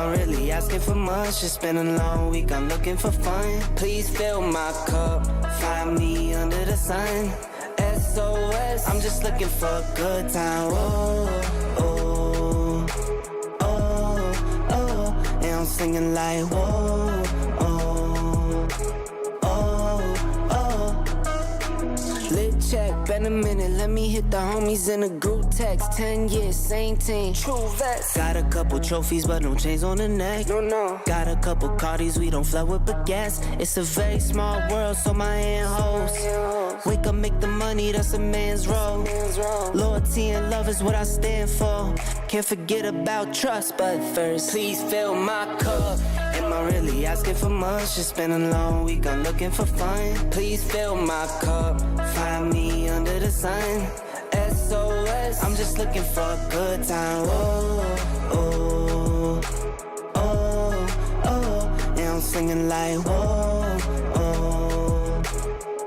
I really asking for much? It's been a long week, I'm looking for fun. Please fill my cup, find me under the sun. SOS, I'm just looking for a good time. Oh, oh, oh, oh. And I'm singing like, whoa, oh, oh, oh. Lit check, been a minute, let me hit the homies in a group text. 10 years, same team, true vets. Got a couple trophies, but no chains on the neck. No. Got a couple Cardis, we don't flood with baguettes. It's a very small world, so my hand holds. Wake up, make the money, that's a man's role. Loyalty and love is what I stand for. Can't forget about trust, but first, please fill my cup. Am I really asking for much? It's been a long week, I'm looking for fun. Please fill my cup, find me under the sun. SOS, I'm just looking for a good time. Oh, oh, oh, oh. And I'm singing like, whoa, oh,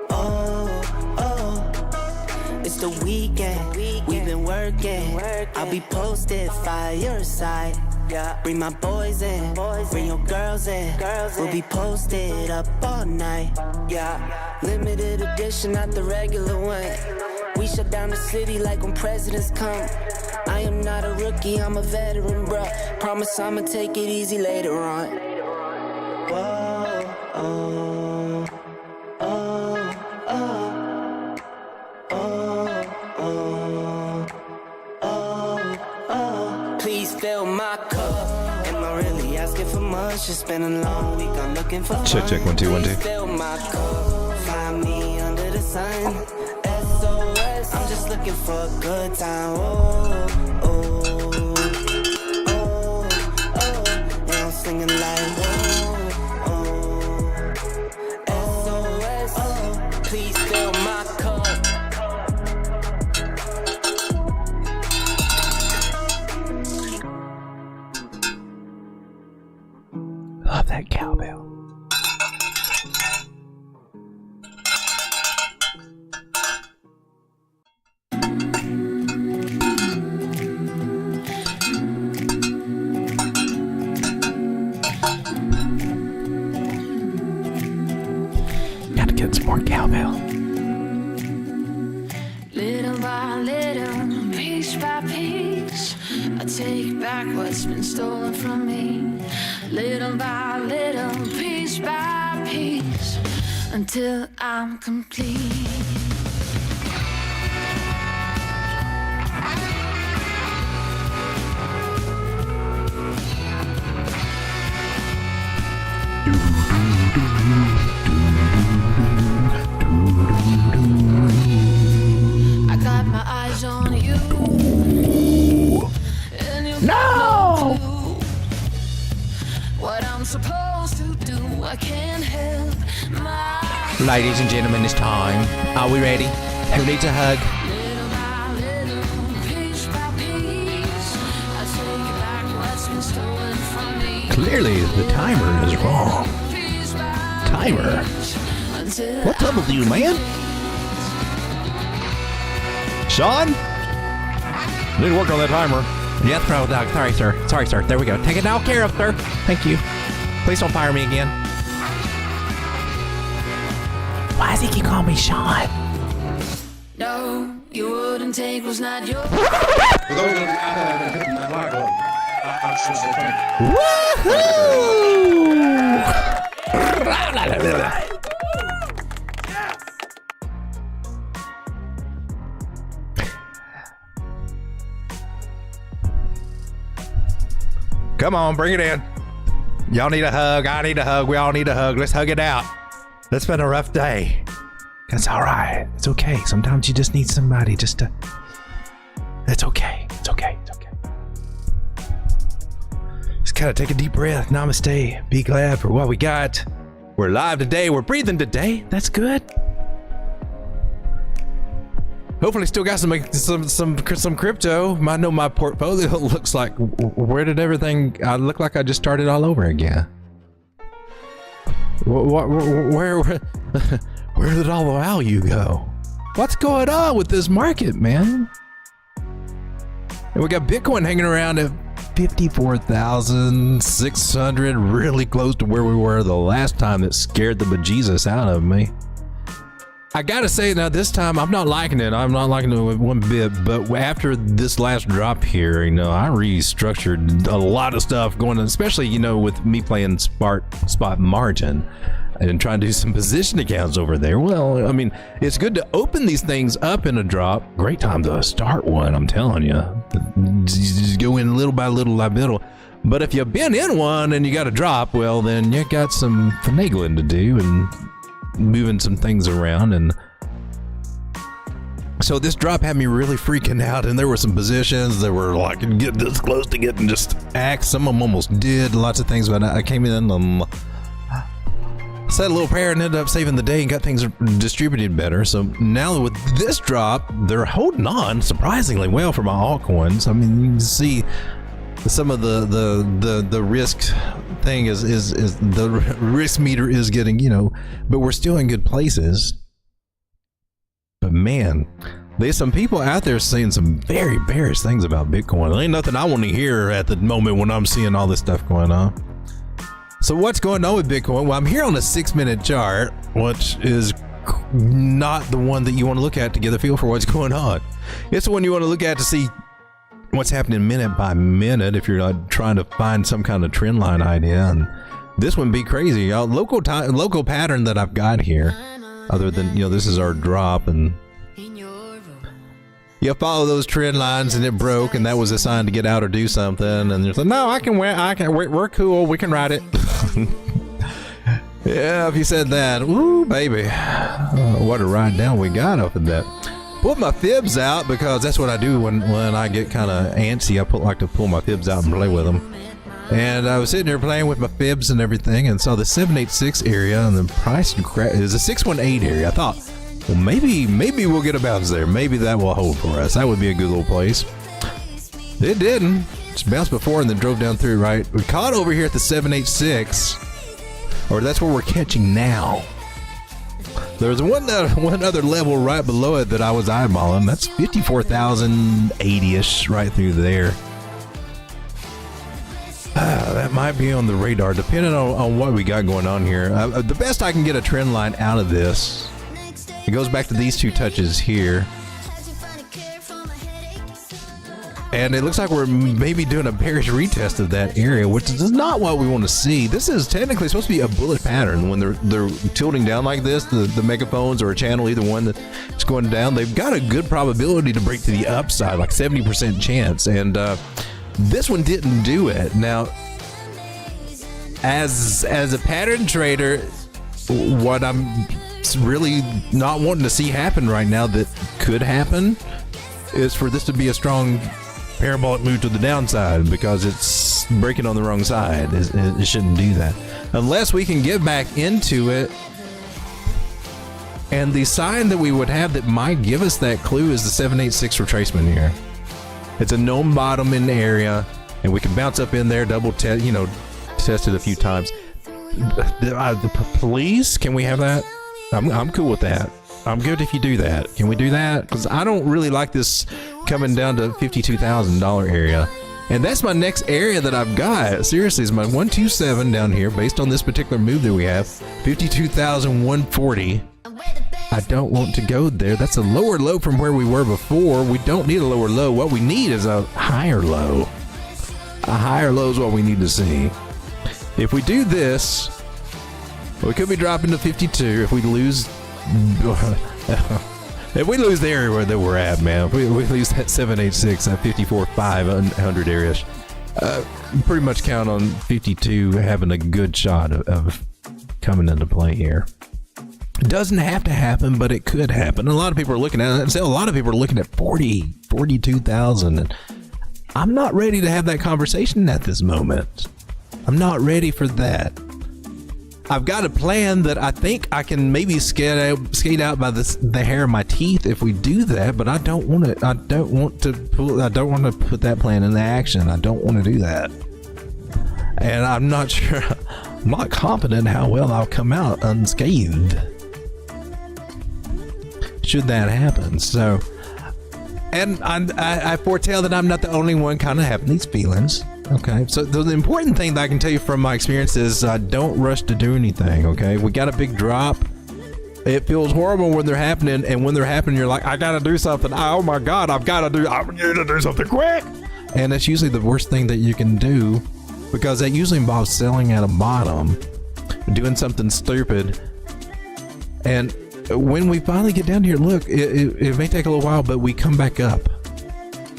oh, oh. It's the weekend, we've been working. I'll be posted, fire side. Bring my boys in, bring your girls in. We'll be posted up all night. Limited edition, not the regular one. We shut down the city like when presidents come. I am not a rookie, I'm a veteran, bruh. Promise I'ma take it easy later on. Whoa, oh, oh, oh, oh, oh, oh, oh. Please fill my cup. Am I really asking for much? It's been a long week, I'm looking for fun. Check 1 2 1 2. Please fill my cup. Find me under the sun. SOS, I'm just looking for a good time. Oh, oh, oh, oh. And I'm singing like, whoa, oh, SOS, oh. Please fill my cup. Love that cowbell. Gotta get some more cowbell. Little by little, piece by piece, I take back what's been stolen from me. Little by little, piece by piece, until I'm complete. I got my eyes on you, and you No! what I'm supposed to do. I can't help my Ladies and gentlemen, it's time. Are we ready? Who needs a hug? little by little, piece by piece. I take back what's been stolen from me. Clearly, the timer is wrong. Piece by Timer? piece, until What's up with you, man? Sean? Need to work on that timer. Yeah, throw dog. Sorry, sir. Sorry, sir. There we go. Take it now care of, sir. Thank you. Please don't fire me again. Why does he keep calling me Sean? no, you wouldn't take was not your. For those of you out there that hit that like button, I should say thank you. Woohoo! Come on, bring it in. Y'all need a hug. I need a hug. We all need a hug. Let's hug it out. It's been a rough day. That's all right. It's okay. Sometimes you just need somebody just to... It's okay. It's okay. It's okay. Just kind of take a deep breath. Namaste. Be glad for what we got. We're live today. We're breathing today. That's good. Hopefully still got some crypto. I know my portfolio looks like, where did everything, I look like I just started all over again. Where did all the value go? What's going on with this market, man? And we got Bitcoin hanging around at 54,600, really close to where we were the last time. That scared the bejesus out of me. I gotta say now, this time I'm not liking it. I'm not liking it one bit. But after this last drop here, you know, I restructured a lot of stuff going on, especially, you know, with me playing spot margin and trying to do some position accounts over there. Well, I mean, it's good to open these things up in a drop. Great time to start one, I'm telling you. Just go in little by little by little. But if you've been in one and you got a drop, well, then you got some finagling to do and moving some things around. And so this drop had me really freaking out, and there were some positions that were like getting this close to getting just axed. Some of them almost did lots of things, but I came in set a little prayer and ended up saving the day and got things distributed better. So now with this drop, they're holding on surprisingly well for my altcoins. I mean, you can see some of the risk thing is the risk meter is getting, you know, but we're still in good places. But man, there's some people out there saying some very bearish things about Bitcoin. There ain't nothing I want to hear at the moment when I'm seeing all this stuff going on. So what's going on with Bitcoin? Well, I'm here on a 6-minute chart, which is not the one that you want to look at to get a feel for what's going on. It's the one you want to look at to see what's happening minute by minute if you're not trying to find some kind of trend line idea. And this one be crazy. Local pattern that I've got here, other than, you know, this is our drop, and you follow those trend lines and it broke, and that was a sign to get out or do something. And you're like, no, we're cool, we can ride it. Yeah, if you said that, ooh, baby, what a ride down we got off of that. Pulled my fibs out because that's what I do when I get kind of antsy. I like to pull my fibs out and play with them. And I was sitting here playing with my fibs and everything, and saw the 786 area, and the price is a 618 area. I thought, well, maybe we'll get a bounce there. Maybe that will hold for us. That would be a good little place. It didn't. Just bounced before and then drove down through, right? We caught over here at the 786, or that's where we're catching now. There's one other level right below it that I was eyeballing. That's 54,080-ish right through there. That might be on the radar, depending on what we got going on here. The best I can get a trend line out of this, it goes back to these two touches here. And it looks like we're maybe doing a bearish retest of that area, which is not what we want to see. This is technically supposed to be a bullish pattern. When they're tilting down like this, the megaphones or a channel, either one that's going down, they've got a good probability to break to the upside, like 70% chance. And this one didn't do it. Now, as a pattern trader, what I'm really not wanting to see happen right now that could happen is for this to be a strong parabolic move to the downside, because it's breaking on the wrong side. It shouldn't do that unless we can get back into it. And the sign that we would have that might give us that clue is the 786 retracement here. It's a known bottom in the area, and we can bounce up in there, double test, you know, test it a few times. Please, can we have that? I'm cool with that. I'm good if you do that. Can we do that? Because I don't really like this coming down to $52,000 area. And that's my next area that I've got. Seriously, is my 127 down here, based on this particular move that we have. 52,140. I don't want to go there. That's a lower low from where we were before. We don't need a lower low. What we need is a higher low. A higher low is what we need to see. If we do this, we could be dropping to 52. If we lose... if we lose the area that we're at, man, if we lose that 786, that 54,500 area, pretty much count on 52 having a good shot of coming into play here. It doesn't have to happen, but it could happen. And a lot of people are looking at it. A lot of people are looking at 42,000. And I'm not ready to have that conversation at this moment. I'm not ready for that. I've got a plan that I think I can maybe skate out by the hair of my teeth if we do that, but I don't want to put that plan into action. I don't want to do that. And I'm not sure, I'm not confident how well I'll come out unscathed should that happen. So, and I foretell that I'm not the only one kind of having these feelings. Okay, so the important thing that I can tell you from my experience is don't rush to do anything, okay? We got a big drop. It feels horrible when they're happening, and when they're happening, you're like, I gotta do something. Oh my God, I need to do something quick. And that's usually the worst thing that you can do, because that usually involves selling at a bottom, doing something stupid. And when we finally get down here, look, it may take a little while, but we come back up.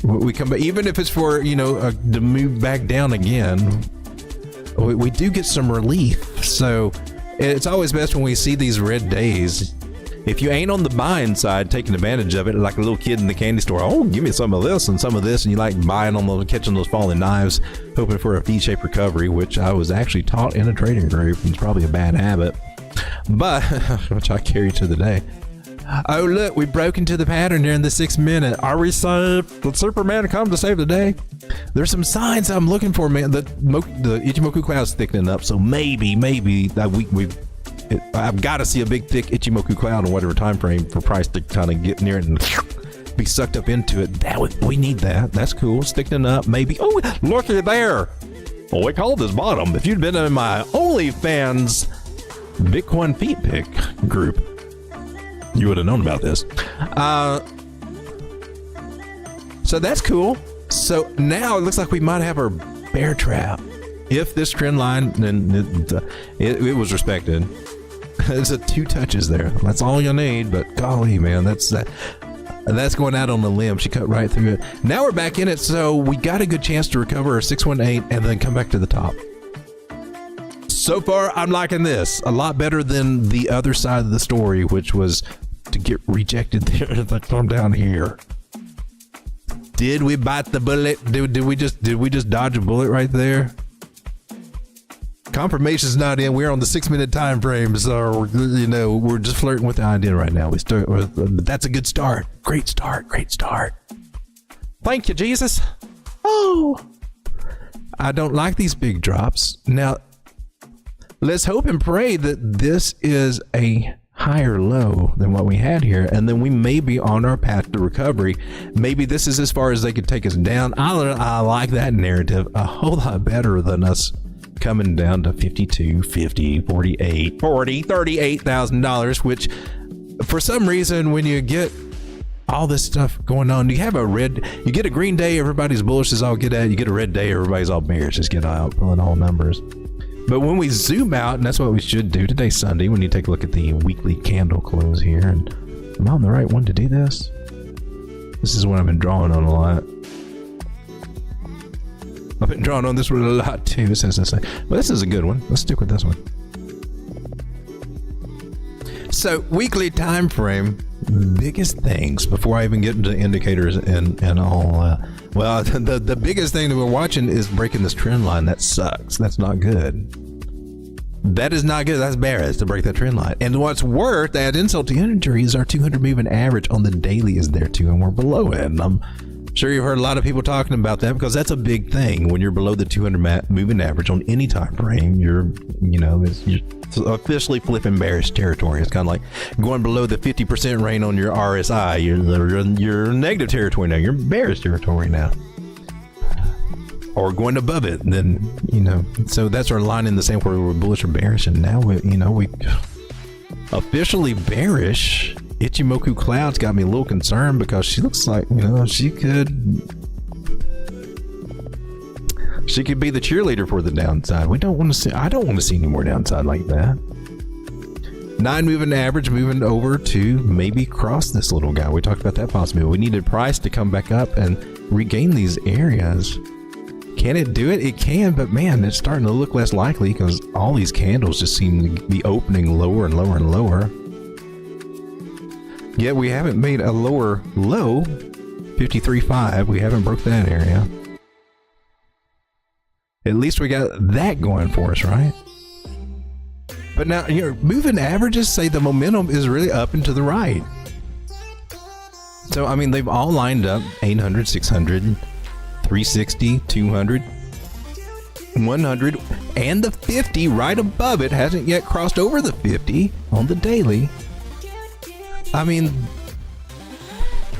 We come back, even if it's for, you know, to move back down again, we do get some relief. So it's always best when we see these red days. If you ain't on the buying side, taking advantage of it, like a little kid in the candy store, oh, give me some of this and some of this, and you like buying on those, catching those falling knives, hoping for a V-shaped recovery, which I was actually taught in a trading group, and it's probably a bad habit, but which I carry to the day. Oh, look, we broke into the pattern during the 6 minute. Are we saved? Did Superman come to save the day? There's some signs I'm looking for, man. The Ichimoku cloud's thickening up, so maybe that I've got to see a big, thick Ichimoku cloud in whatever time frame for price to kind of get near it and be sucked up into it. We need that. That's cool. It's thickening up, maybe. Oh, looky there. Well, we called this bottom. If you'd been in my OnlyFans Bitcoin feet pick group, you would have known about this. So that's cool. So now it looks like we might have our bear trap. If this trend line, then it was respected. There's 2 touches there. That's all you need. But golly, man, that's going out on the limb. She cut right through it. Now we're back in it, so we got a good chance to recover our 618 and then come back to the top. So far, I'm liking this a lot better than the other side of the story, which was to get rejected there and come down here. Did we bite the bullet? Did we just dodge a bullet right there? Confirmation's not in. We're on the 6 minute time frame, so you know we're just flirting with the idea right now. But that's a good start. Great start. Thank you, Jesus. Oh, I don't like these big drops. Now, let's hope and pray that this is a higher low than what we had here, and then we may be on our path to recovery. Maybe this is as far as they could take us down. I like that narrative a whole lot better than us coming down to 52, 50, 48, 40, $38,000, which for some reason when you get all this stuff going on, you get a green day, everybody's bullish as all get at, you get a red day, everybody's all bearish, just get out pulling all numbers. But when we zoom out, and that's what we should do, today's Sunday, when you take a look at the weekly candle close here, and am I on the right one to do this? This is what I've been drawing on a lot. I've been drawing on this one a lot too. Well, this is a good one. Let's stick with this one. So, weekly time frame, biggest things before I even get into indicators and all. Well, the biggest thing that we're watching is breaking this trend line. That sucks. That's not good. That is not good. That's bearish to break that trend line. And what's worse, to add insult to injury, is our 200 moving average on the daily is there too, and we're below it. And I'm sure you've heard a lot of people talking about that because that's a big thing. When you're below the 200 moving average on any time frame, you're officially flipping bearish territory. It's kind of like going below the 50% range on your RSI. You're in negative territory now. You're in bearish territory now. Or going above it, then, so that's our line in the same where we're bullish or bearish. And now we officially bearish. Ichimoku Cloud's got me a little concerned because she looks like, she could be the cheerleader for the downside. I don't want to see any more downside like that. 9 moving average moving over to maybe cross this little guy. We talked about that possibility. We needed price to come back up and regain these areas. Can it do it? It can, but man, it's starting to look less likely because all these candles just seem to be opening lower and lower and lower. Yet we haven't made a lower low, 53.5. We haven't broke that area. At least we got that going for us, right? But now, moving averages say the momentum is really up and to the right. So, I mean, they've all lined up 800, 600, 360, 200, 100, and the 50 right above it hasn't yet crossed over the 50 on the daily. I mean,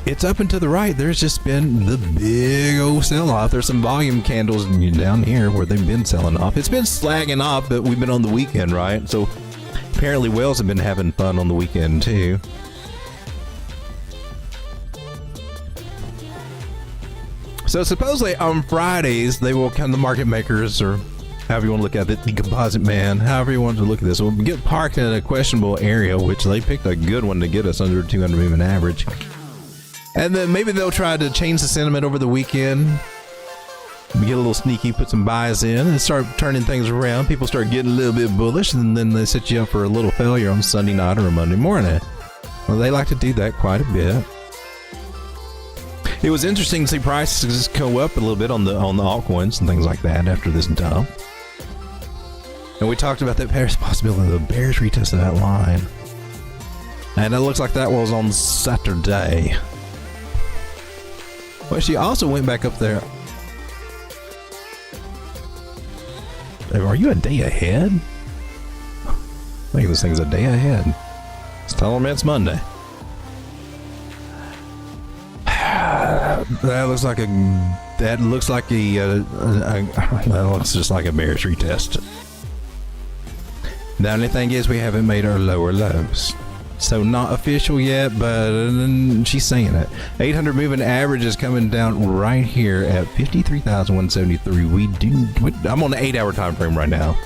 it's up and to the right. There's just been the big old sell-off. There's some volume candles down here where they've been selling off. It's been slagging off, but we've been on the weekend, right? So apparently whales have been having fun on the weekend too. So supposedly on Fridays, they will come, the market makers, or however you want to look at it, the composite man, however you want to look at this, will get parked in a questionable area, which they picked a good one to get us under 200 moving average. And then maybe they'll try to change the sentiment over the weekend, get a little sneaky, put some buys in, and start turning things around. People start getting a little bit bullish, and then they set you up for a little failure on Sunday night or a Monday morning. Well, they like to do that quite a bit. It was interesting to see prices go up a little bit on the altcoins and things like that after this dump. And we talked about that bearish possibility, the bearish retest of that line. And it looks like that was on Saturday. But she also went back up there. Are you a day ahead? I think this thing's a day ahead. Let's tell them it's Monday. That looks like that looks just like a bearish retest. The only thing is we haven't made our lower lows. So not official yet, but she's saying it. 800 moving average is coming down right here at 53,173. I'm on the 8-hour time frame right now.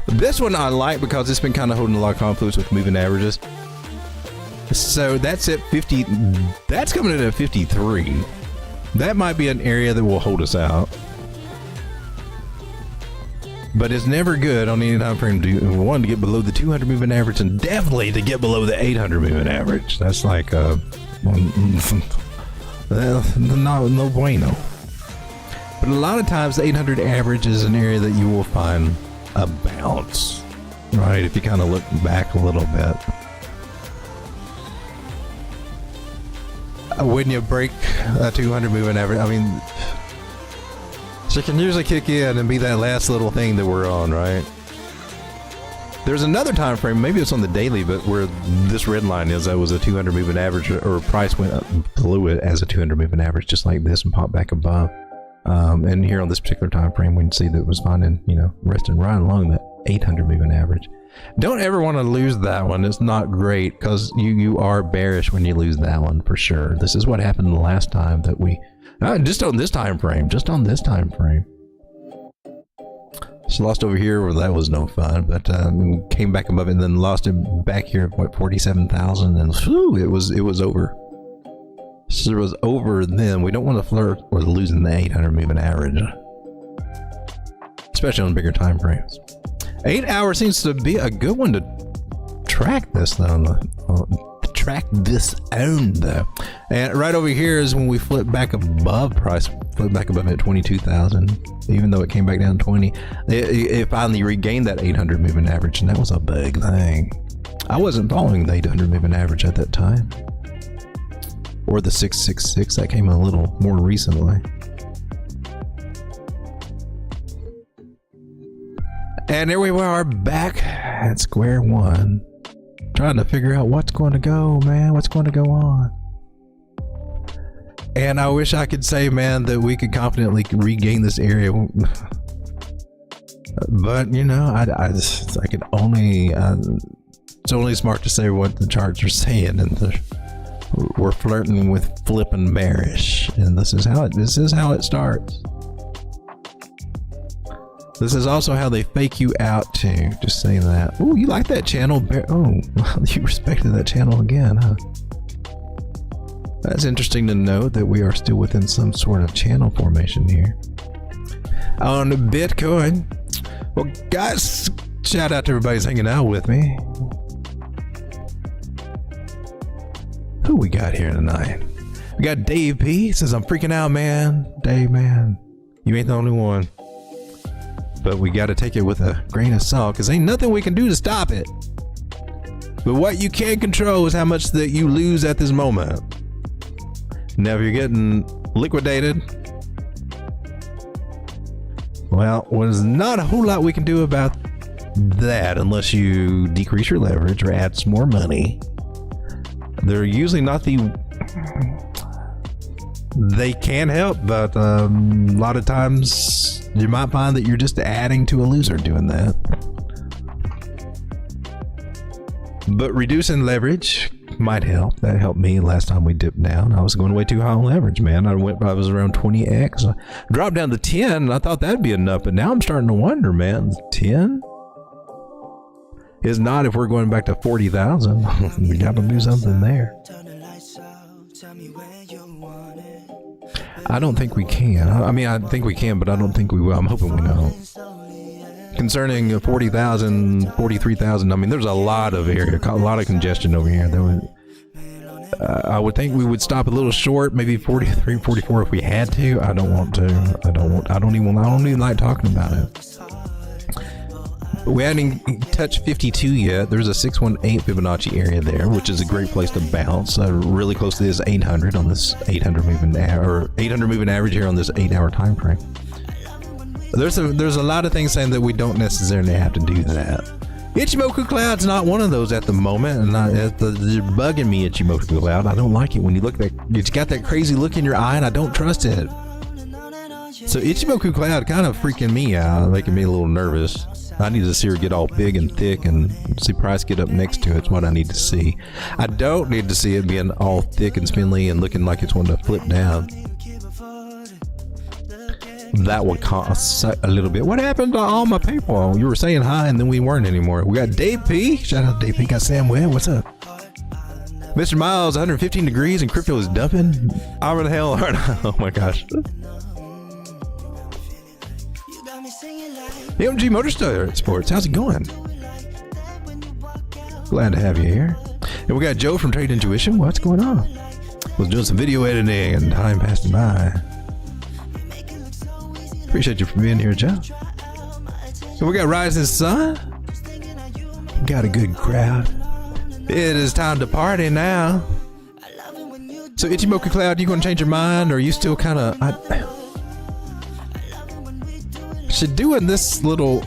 This one I like because it's been kind of holding a lot of confluence with moving averages. So that's at 50. That's coming in at 53. That might be an area that will hold us out. But it's never good on any time frame to get below the 200 moving average, and definitely to get below the 800 moving average. That's like no bueno. But a lot of times the 800 average is an area that you will find a bounce, right? If you kind of look back a little bit. When you break a 200 moving average, I mean, so it can usually kick in and be that last little thing that we're on, right? There's another time frame, maybe it's on the daily, but where this red line is, that was a 200 moving average, or price went up below it as a 200 moving average, just like this, and popped back above. And here on this particular time frame, we can see that it was finding, resting right along that 800 moving average. Don't ever want to lose that one. It's not great, because you are bearish when you lose that one for sure. This is what happened the last time that we, just on this time frame. She lost over here where that was no fun, but came back above it and then lost it back here at 47,000, and whew, it was over. So it was over then. We don't want to flirt with losing the 800 moving average, especially on bigger time frames. 8 hours seems to be a good one to track this though. Track this on though. And right over here is when we flip back above price, flip back above at 22,000, even though it came back down 20. It finally regained that 800 moving average, and that was a big thing. I wasn't following the 800 moving average at that time, or the 666 that came a little more recently. And there we are, back at square one, trying to figure out what's going to go, man, what's going to go on. And I wish I could say, man, that we could confidently regain this area, but I can only, it's only smart to say what the charts are saying, and we're flirting with flipping bearish, and this is how it starts. This is also how they fake you out too. Just saying that. Oh, you like that channel? Oh, you respected that channel again, huh? That's interesting to note that we are still within some sort of channel formation here. On Bitcoin. Well, guys, shout out to everybody who's hanging out with me. Who we got here tonight? We got Dave P. Says, I'm freaking out, man. Dave, man, you ain't the only one. But we got to take it with a grain of salt, because ain't nothing we can do to stop it. But what you can control is how much that you lose at this moment. Now, if you're getting liquidated, well, there's not a whole lot we can do about that unless you decrease your leverage or add some more money. They're usually not the they can help, but a lot of times you might find that you're just adding to a loser doing that. But reducing leverage might help. That helped me last time we dipped down. I was going way too high on leverage, man. I was around 20x. I dropped down to 10, and I thought that'd be enough, but now I'm starting to wonder, man. 10 is not if we're going back to 40,000. We got to do something there. I don't think we can. I mean, I think we can, but I don't think we will. I'm hoping we don't. Concerning 40,000, 43,000, I mean, there's a lot of area, a lot of congestion over here. I would think we would stop a little short, maybe 43, 44 if we had to. I don't want to. I don't even like talking about it. We haven't touched 52 yet. There's a 618 Fibonacci area there, which is a great place to bounce. Really close to this 800 on this 800 moving average here on this 8-hour time frame. There's a lot of things saying that we don't necessarily have to do that. Ichimoku Cloud's not one of those at the moment, and you're bugging me, Ichimoku Cloud. I don't like it when you look that. It's got that crazy look in your eye, and I don't trust it. So Ichimoku Cloud kind of freaking me out, making me a little nervous. I need to see her get all big and thick and see price get up next to it. It's what I need to see. I don't need to see it being all thick and spindly and looking like it's wanting to flip down. That would cost a little bit. What happened to all my people? You were saying hi and then we weren't anymore. We got Dave P. Shout out to Dave P. Got Sam Webb. What's up? Mr. Miles, 115 degrees and crypto is dumping. Over the hell. Oh my gosh. MG Motorsports, how's it going? Glad to have you here. And we got Joe from Trade Intuition. What's going on? Was doing some video editing and time passed by. Appreciate you for being here, Joe. So we got Rising Sun. Got a good crowd. It is time to party now. So Ichimoku Cloud, you gonna change your mind, or are you still kind of? She's doing this little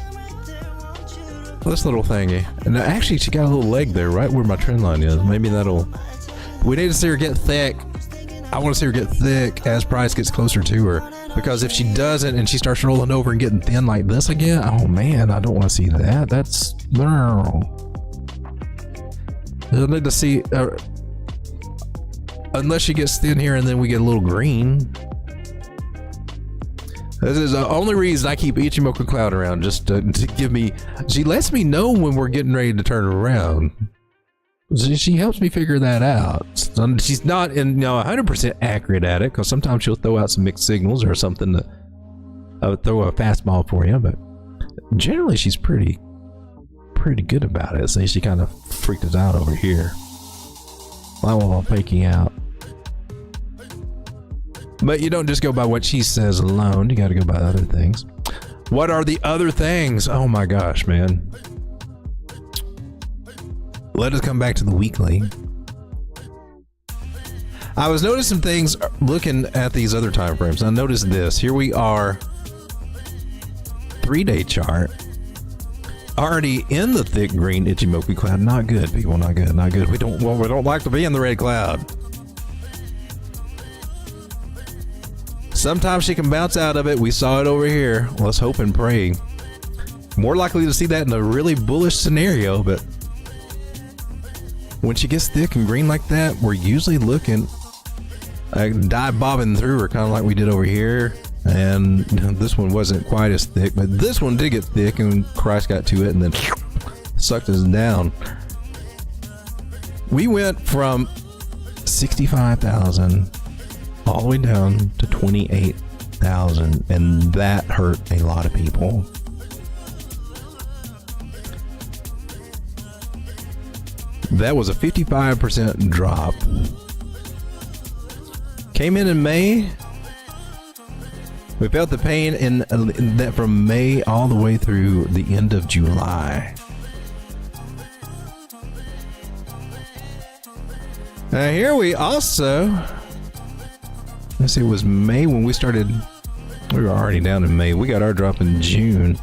thingy, and actually she got a little leg there right where my trend line is. Maybe that'll. We need to see her get thick. I want to see her get thick as price gets closer to her, because if she doesn't and she starts rolling over and getting thin like this again, oh man, I don't want to see that. That's no. I need to see unless she gets thin here and then we get a little green. This is the only reason I keep Ichimoku Cloud around, just to give me. She lets me know when we're getting ready to turn it around. She helps me figure that out. She's not 100% accurate at it, because sometimes she'll throw out some mixed signals or something to throw a fastball for you. But generally, she's pretty good about it. So she kind of freaked us out over here. I'll fake you out. But you don't just go by what she says alone. You got to go by other things. What are the other things? Oh my gosh, man. Let us come back to the weekly. I was noticing some things looking at these other time frames. I noticed this. Here we are. 3-day chart. Already in the thick green Ichimoku Cloud. Not good, people. Not good. Not good. We don't like to be in the red cloud. Sometimes she can bounce out of it. We saw it over here. Let's hope and pray. More likely to see that in a really bullish scenario, but when she gets thick and green like that, we're usually looking dive bobbing through her, kind of like we did over here. And this one wasn't quite as thick, but this one did get thick and Christ got to it and then sucked us down. We went from 65,000 all the way down to 28,000, and that hurt a lot of people. That was a 55% drop. Came in May. We felt the pain in that from May all the way through the end of July. Now here we also, let's see, it was May when we started. We were already down in May. We got our drop in June.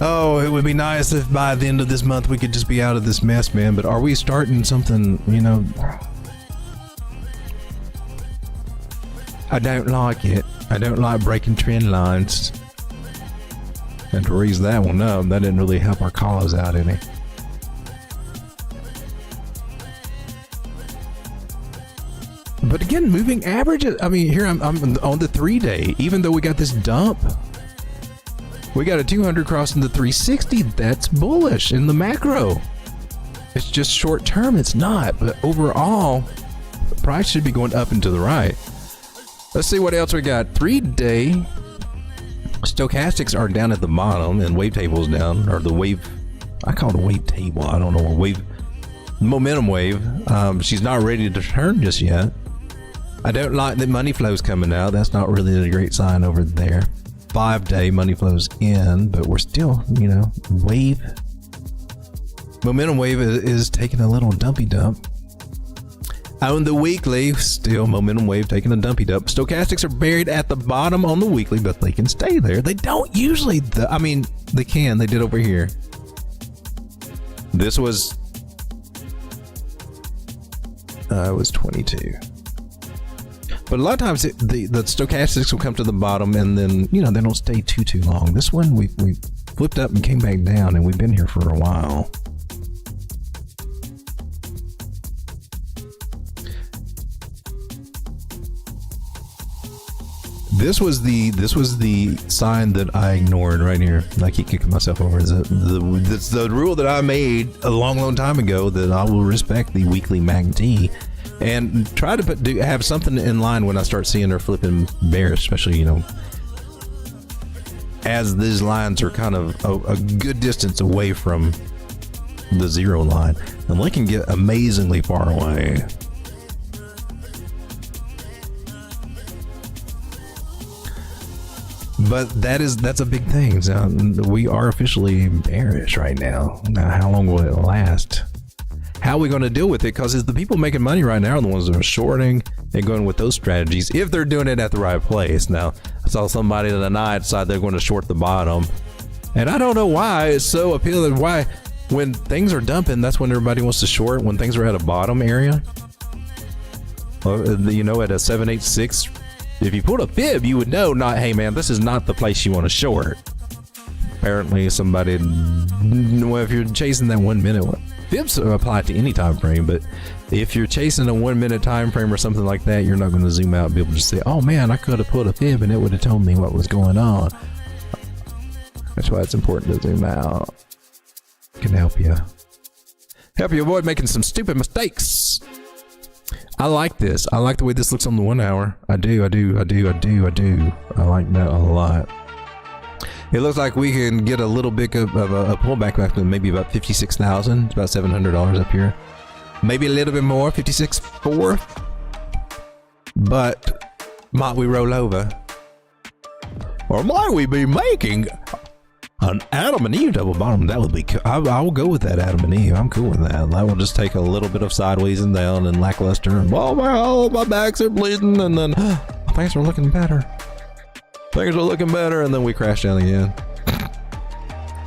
Oh, it would be nice if by the end of this month we could just be out of this mess, man. But are we starting something, I don't like it. I don't like breaking trend lines. And to raise that one up, that didn't really help our calls out any. But again, moving averages. I mean, here I'm on the 3-day. Even though we got this dump, we got a 200 crossing the 360. That's bullish in the macro. It's just short term. It's not. But overall, the price should be going up and to the right. Let's see what else we got. 3-day stochastics are down at the bottom, and wave table's down, or the wave. I call it a wave table. I don't know, a wave. Momentum wave. She's not ready to turn just yet. I don't like that money flows coming out. That's not really a great sign over there. 5-day money flows in, but we're still, you know, wave. Momentum wave is taking a little dumpy dump. On the weekly, still momentum wave taking a dumpy dump. Stochastics are buried at the bottom on the weekly, but they can stay there. They don't usually, I mean, they can. They did over here. This was, it was 22. But a lot of times the stochastics will come to the bottom and then, you know, they don't stay too long. This one we flipped up and came back down, and we've been here for a while. This was the sign that I ignored right here. I keep kicking myself over. It's the rule that I made a long time ago, that I will respect the weekly MACD and try to have something in line when I start seeing her flipping bearish, especially, you know, as these lines are kind of a good distance away from the zero line, and they can get amazingly far away. But that's a big thing. So we are officially bearish right now. Now, how long will it last? How are we going to deal with it? Because the people making money right now are the ones that are shorting and going with those strategies, if they're doing it at the right place. Now, I saw somebody tonight decide they're going to short the bottom, and I don't know why it's so appealing. Why, when things are dumping, that's when everybody wants to short. When things are at a bottom area, you know, at a 786. If you pulled a fib, you would know, not, hey man, this is not the place you want to short. Apparently somebody, well, if you're chasing that 1 minute one, fibs apply to any time frame, but if you're chasing a 1 minute time frame or something like that, you're not going to zoom out and be able to say, oh man, I could have pulled a fib and it would have told me what was going on. That's why it's important to zoom out. It can help you avoid making some stupid mistakes. I like this. I like the way this looks on the 1 hour. I do. I like that a lot. It looks like we can get a little bit of a pullback back to maybe about 56,000. It's about $700 up here. Maybe a little bit more, 56.4. But might we roll over? Or might we be making an Adam and Eve double bottom? That would be cool. I will go with that Adam and Eve. I'm cool with that. That will just take a little bit of sideways and down and lackluster, and oh my backs are bleeding, and then things are looking better. Things are looking better, and then we crash down again.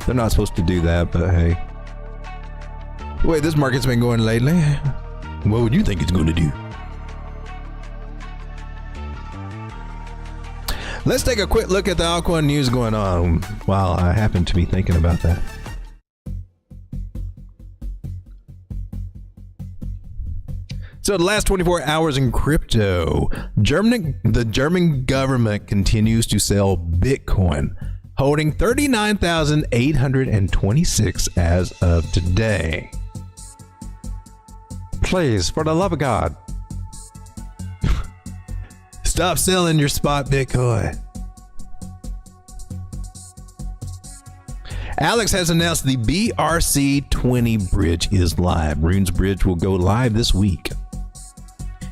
They're not supposed to do that, but hey. The way this market's been going lately, what would you think it's going to do? Let's take a quick look at the altcoin news going on while I happen to be thinking about that. So the last 24 hours in crypto, the German government continues to sell Bitcoin, holding 39,826 as of today. Please, for the love of God, stop selling your spot Bitcoin. Alex has announced the BRC20 bridge is live. Rune's bridge will go live this week.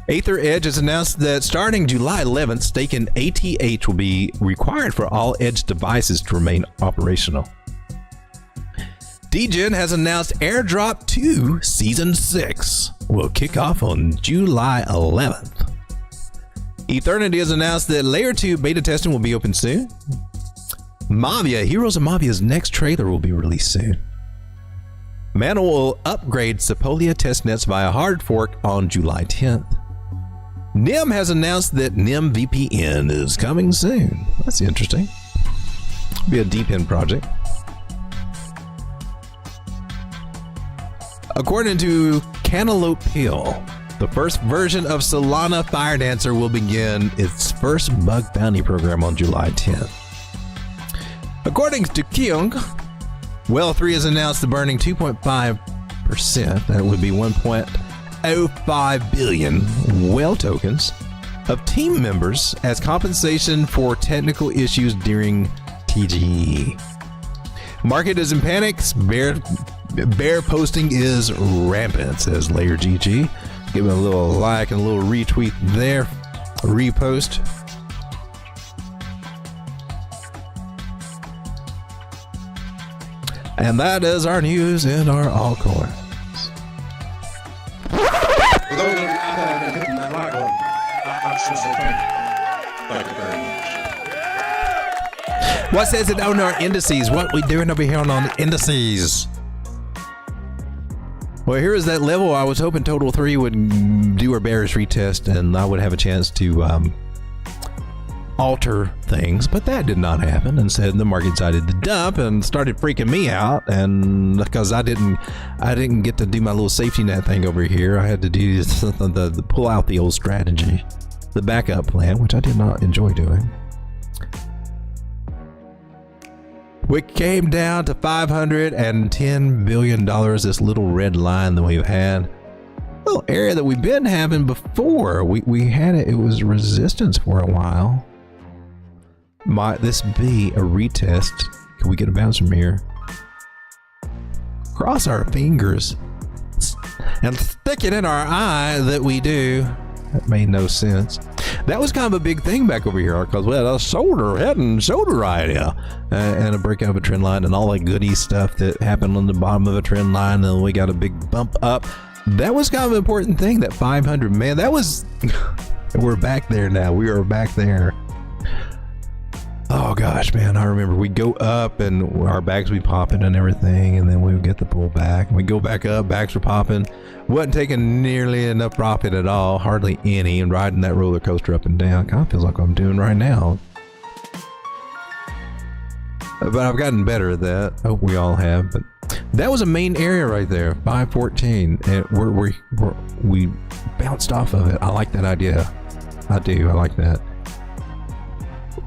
Aether Edge has announced that starting July 11th, staking ATH will be required for all Edge devices to remain operational. Degen has announced Airdrop 2 Season 6 will kick off on July 11th. Eternity has announced that Layer 2 beta testing will be open soon. Mavia, Heroes of Mavia's next trailer will be released soon. Mana will upgrade Sepolia testnets via hard fork on July 10th. NIM has announced that NIM VPN is coming soon. That's interesting. Be a deep end project. According to Cantaloupe Hill, the first version of Solana Fire Dancer will begin its first bug bounty program on July 10th. According to Kyung, Whale 3 has announced the burning 2.5%, that would be 1.05 billion whale tokens, of team members as compensation for technical issues during TGE. Market is in panic. Bear posting is rampant, says Layer GG. Give it a little like and a little retweet there. Repost. And that is our news in our altcoin. For those of you out there that hitting that like button, I should say thank you very much. What says it on our indices? What we doing over here on the indices? Well, here is that level. I was hoping Total 3 would do a bearish retest and I would have a chance to alter things, but that did not happen. Instead, the market decided to dump and started freaking me out, and because I didn't get to do my little safety net thing over here, I had to do the pull out the old strategy, the backup plan, which I did not enjoy doing. We came down to $510 billion, this little red line that we've had. Little area that we've been having before. We had it was resistance for a while. Might this be a retest? Can we get a bounce from here? Cross our fingers and stick it in our eye that we do. That made no sense. That was kind of a big thing back over here because we had a shoulder, head and shoulder idea, and a breakout of a trend line and all that goody stuff that happened on the bottom of a trend line, and we got a big bump up. That was kind of an important thing, that 500, man, that was, we're back there now. We are back there. Oh gosh, man, I remember we'd go up and our bags would be popping and everything, and then we would get the pull back. We'd go back up, bags were popping. Wasn't taking nearly enough profit at all, hardly any, and riding that roller coaster up and down. Kind of feels like what I'm doing right now. But I've gotten better at that. I hope we all have. But that was a main area right there, 514, and we bounced off of it. I like that idea. I do. I like that.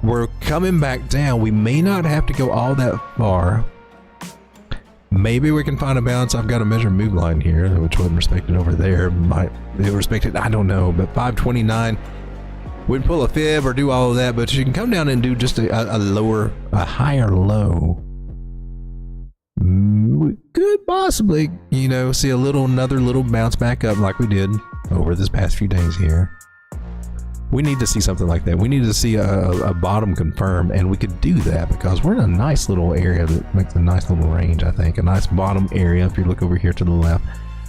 We're coming back down. We may not have to go all that far. Maybe we can find a bounce. I've got a measure move line here, which wasn't respected over there. Might be respected, I don't know. But 529, wouldn't pull a fib or do all of that, but you can come down and do just a higher low. We could possibly, you know, see another little bounce back up like we did over this past few days here. We need to see something like that. We need to see a bottom confirm, and we could do that because we're in a nice little area that makes a nice little range, I think. A nice bottom area if you look over here to the left.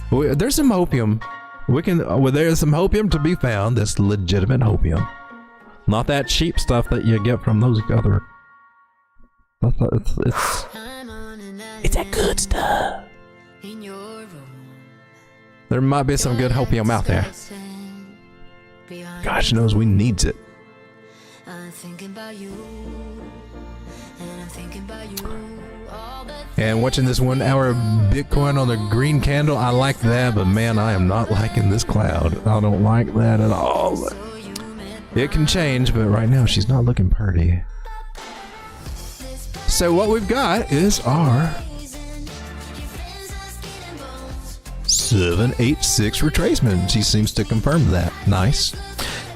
There's some hopium. There's some hopium to be found. That's legitimate hopium. Not that cheap stuff that you get from those other... It's that good stuff. There might be some good hopium out there. Gosh knows we needs it. And watching this 1 hour Bitcoin on the green candle, I like that, but man, I am not liking this cloud. I don't like that at all. It can change, but right now she's not looking pretty. So what we've got is our 786 retracement. She seems to confirm that. Nice.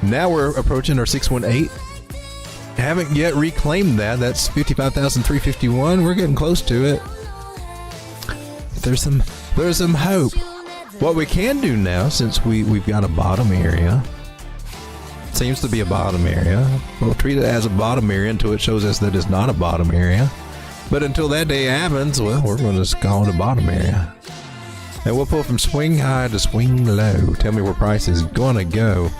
Now we're approaching our 618. Haven't yet reclaimed that. That's 55,351. We're getting close to it. There's some hope. What we can do now, since we've got a bottom area, seems to be a bottom area. We'll treat it as a bottom area until it shows us that it's not a bottom area. But until that day happens, well, we're going to just call it a bottom area. And we'll pull from swing high to swing low. Tell me where price is going to go.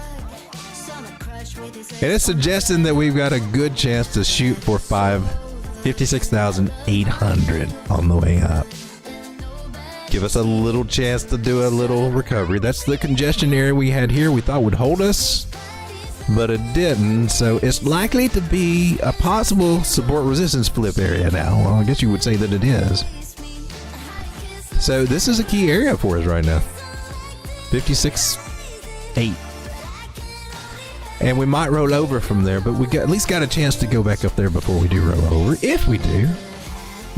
And it's suggesting that we've got a good chance to shoot for 56,800 on the way up. Give us a little chance to do a little recovery. That's the congestion area we had here we thought would hold us. but it didn't. So it's likely to be a possible support resistance flip area now. Well, I guess you would say that it is. So this is a key area for us right now. 56.8. And we might roll over from there, but we at least got a chance to go back up there before we do roll over. If we do,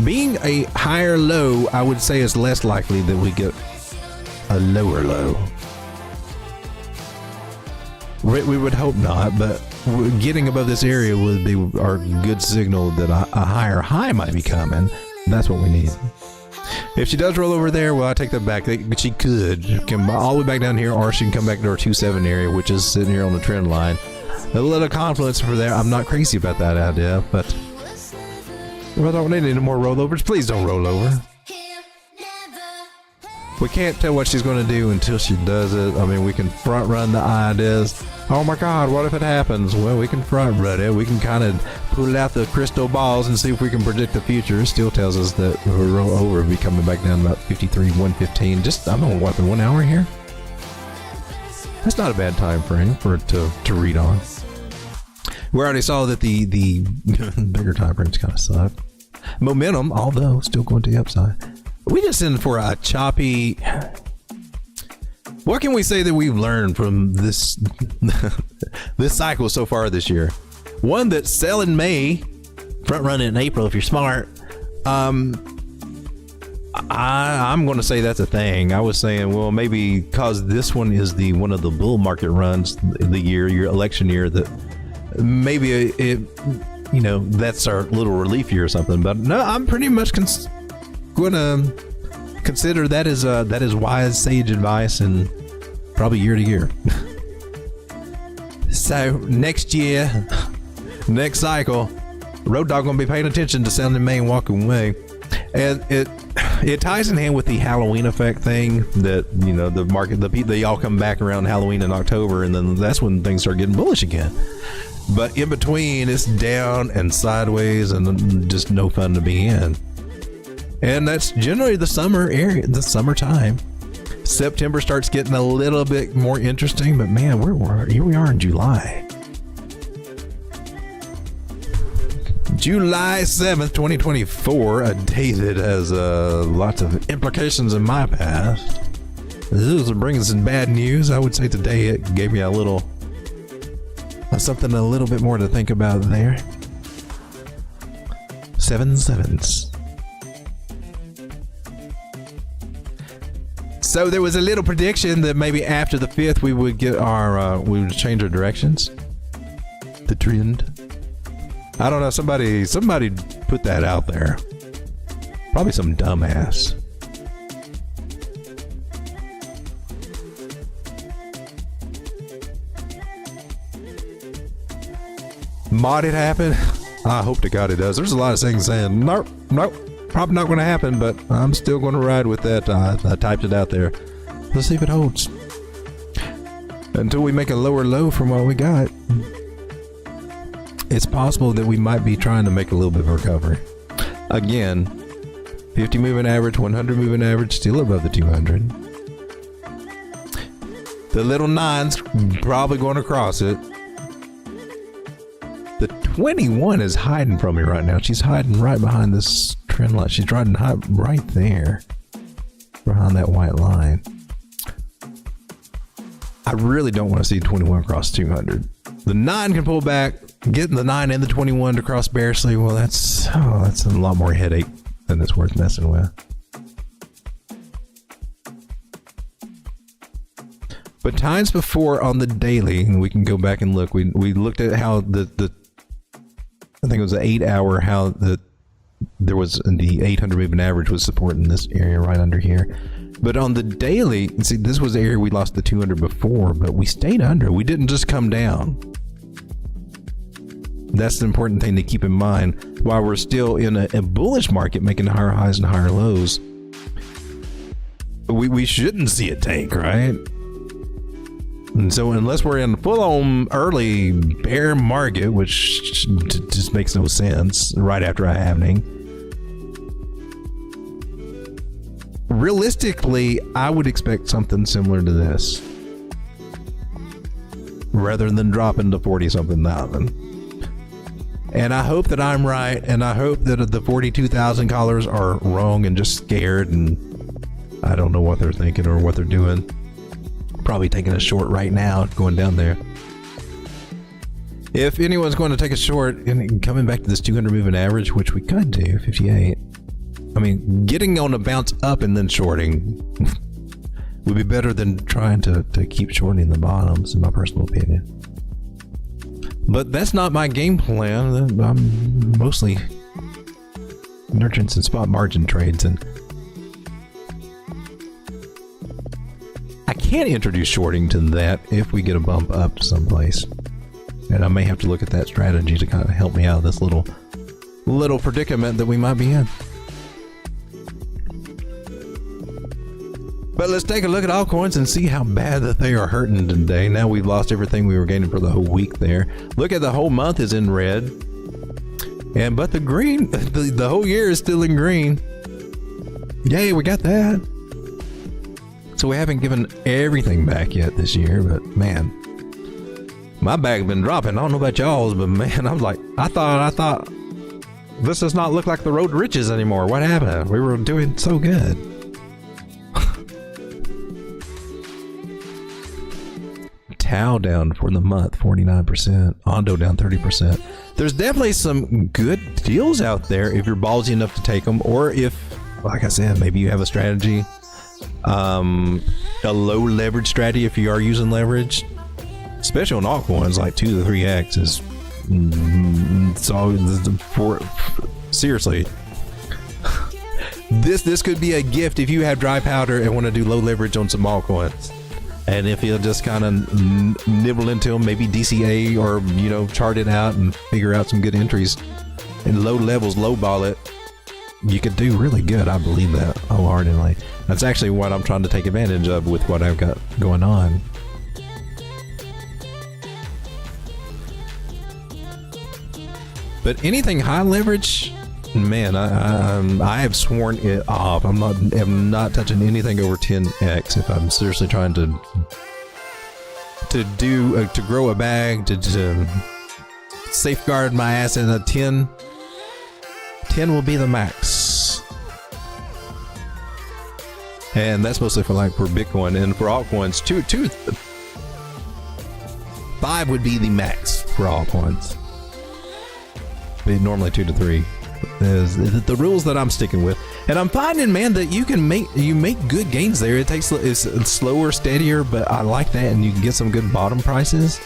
being a higher low, I would say it's less likely that we get a lower low. We would hope not, but getting above this area would be our good signal that a higher high might be coming. That's what we need. If she does roll over there, well, I take that back. She could come all the way back down here, or she can come back to our 2.7 area, which is sitting here on the trend line. A little confluence for there. I'm not crazy about that idea, but we don't need any more rollovers. Please don't roll over. We can't tell what she's going to do until she does it. I mean, we can front run the ideas. Oh my God, what if it happens? Well, we can front run it. We can kind of pull out the crystal balls and see if we can predict the future. It still tells us that we'll roll over and be coming back down about 53, 115. Just, I don't know, what, 1 hour here? That's not a bad time frame for it to read on. We already saw that the bigger time frames kind of suck. Momentum, although still going to the upside. We just in for a choppy. What can we say that we've learned from this this cycle so far this year? One, that sell in May, front run in April if you're smart. I'm going to say that's a thing. I was saying, well, maybe because this one is one of the bull market runs, the year, your election year, that maybe it, you know, that's our little relief year or something. But no, I'm pretty much going to consider that is wise, sage advice, and probably year to year. So next year, next cycle, Road Dogg gonna be paying attention to selling in May and walking away, and it ties in hand with the Halloween effect thing that, you know, the market, they all come back around Halloween in October, and then that's when things start getting bullish again. But in between, it's down and sideways, and just no fun to be in. And that's generally the summer area, the summertime. September starts getting a little bit more interesting, but man, here we are in July. July 7th, 2024, a day that has lots of implications in my past. This is bringing some bad news. I would say today it gave me a little, something a little bit more to think about there. 7 sevens. So there was a little prediction that maybe after the 5th we would get we would change our directions. The trend. I don't know. Somebody put that out there. Probably some dumbass. Might it happen? I hope to God it does. There's a lot of things saying nope. Probably not going to happen, but I'm still going to ride with that. I typed it out there. Let's see if it holds. Until we make a lower low from what we got, it's possible that we might be trying to make a little bit of a recovery. Again, 50 moving average, 100 moving average, still above the 200. The little 9's probably going to cross it. The 21 is hiding from me right now. She's hiding right behind this trend line. She's riding right there behind that white line. I really don't want to see 21 cross 200. The 9 can pull back. Getting the 9 and the 21 to cross bearishly, well, that's a lot more headache than it's worth messing with. But times before on the daily, and we can go back and look, we looked at how the I think it was the 8 hour, how there was the 800 moving average was supporting this area right under here. But on the daily, see, this was the area we lost the 200 before, but we stayed under. We didn't just come down. That's the important thing to keep in mind while we're still in a bullish market making higher highs and higher lows. We shouldn't see a tank, right? And so unless we're in full-on early bear market, which just makes no sense right after a halving, realistically, I would expect something similar to this. rather than dropping to 40-something thousand. And I hope that I'm right, and I hope that the 42,000 callers are wrong and just scared, and I don't know what they're thinking or what they're doing. Probably taking a short right now, going down there. If anyone's going to take a short, and coming back to this 200 moving average, which we could do, 58. I mean, getting on a bounce up and then shorting would be better than trying to keep shorting the bottoms, in my personal opinion. But that's not my game plan. I'm mostly nurturing some spot margin trades, and I can introduce shorting to that if we get a bump up to someplace. And I may have to look at that strategy to kind of help me out of this little predicament that we might be in. But let's take a look at altcoins and see how bad that they are hurting today. Now we've lost everything we were gaining for the whole week there. Look at the whole month is in red. But the green, the whole year is still in green. Yay, we got that. So we haven't given everything back yet this year, but man, my bag's been dropping. I don't know about y'all's, but man, I was like, I thought this does not look like the road to riches anymore. What happened? We were doing so good. Tau down for the month, 49%. Ondo down 30%. There's definitely some good deals out there if you're ballsy enough to take them, or if, like I said, maybe you have a strategy, a low leverage strategy if you are using leverage, especially on altcoins like 2 to 3x is seriously. This could be a gift if you have dry powder and want to do low leverage on some altcoins. And if you'll just kind of nibble into them, maybe DCA or, you know, chart it out and figure out some good entries in low levels, low ball it, you could do really good. I believe that wholeheartedly. That's actually what I'm trying to take advantage of with what I've got going on. But anything high leverage, man, I have sworn it off. I'm not touching anything over 10x if I'm seriously trying to grow a bag, to safeguard my asset. A 10 will be the max, and that's mostly for Bitcoin, and for altcoins 5 would be the max for altcoins. Normally 2 to 3. Is the rules that I'm sticking with, and I'm finding, man, that you make good gains there. It's slower, steadier, but I like that, and you can get some good bottom prices,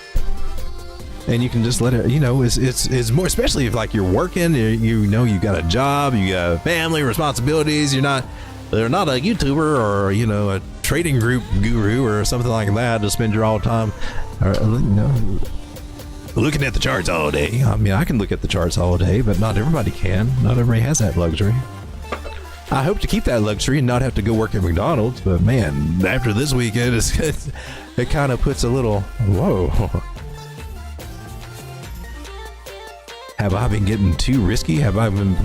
and you can just let it, you know, it's more, especially if like you're working, you know, you got a job, you got family responsibilities, they're not a YouTuber or, you know, a trading group guru or something like that to spend your all time, or, you know, looking at the charts all day. I mean, I can look at the charts all day, but not everybody can. Not everybody has that luxury. I hope to keep that luxury and not have to go work at McDonald's, but man, after this weekend, it kind of puts a little, whoa. Have I been getting too risky? Have I been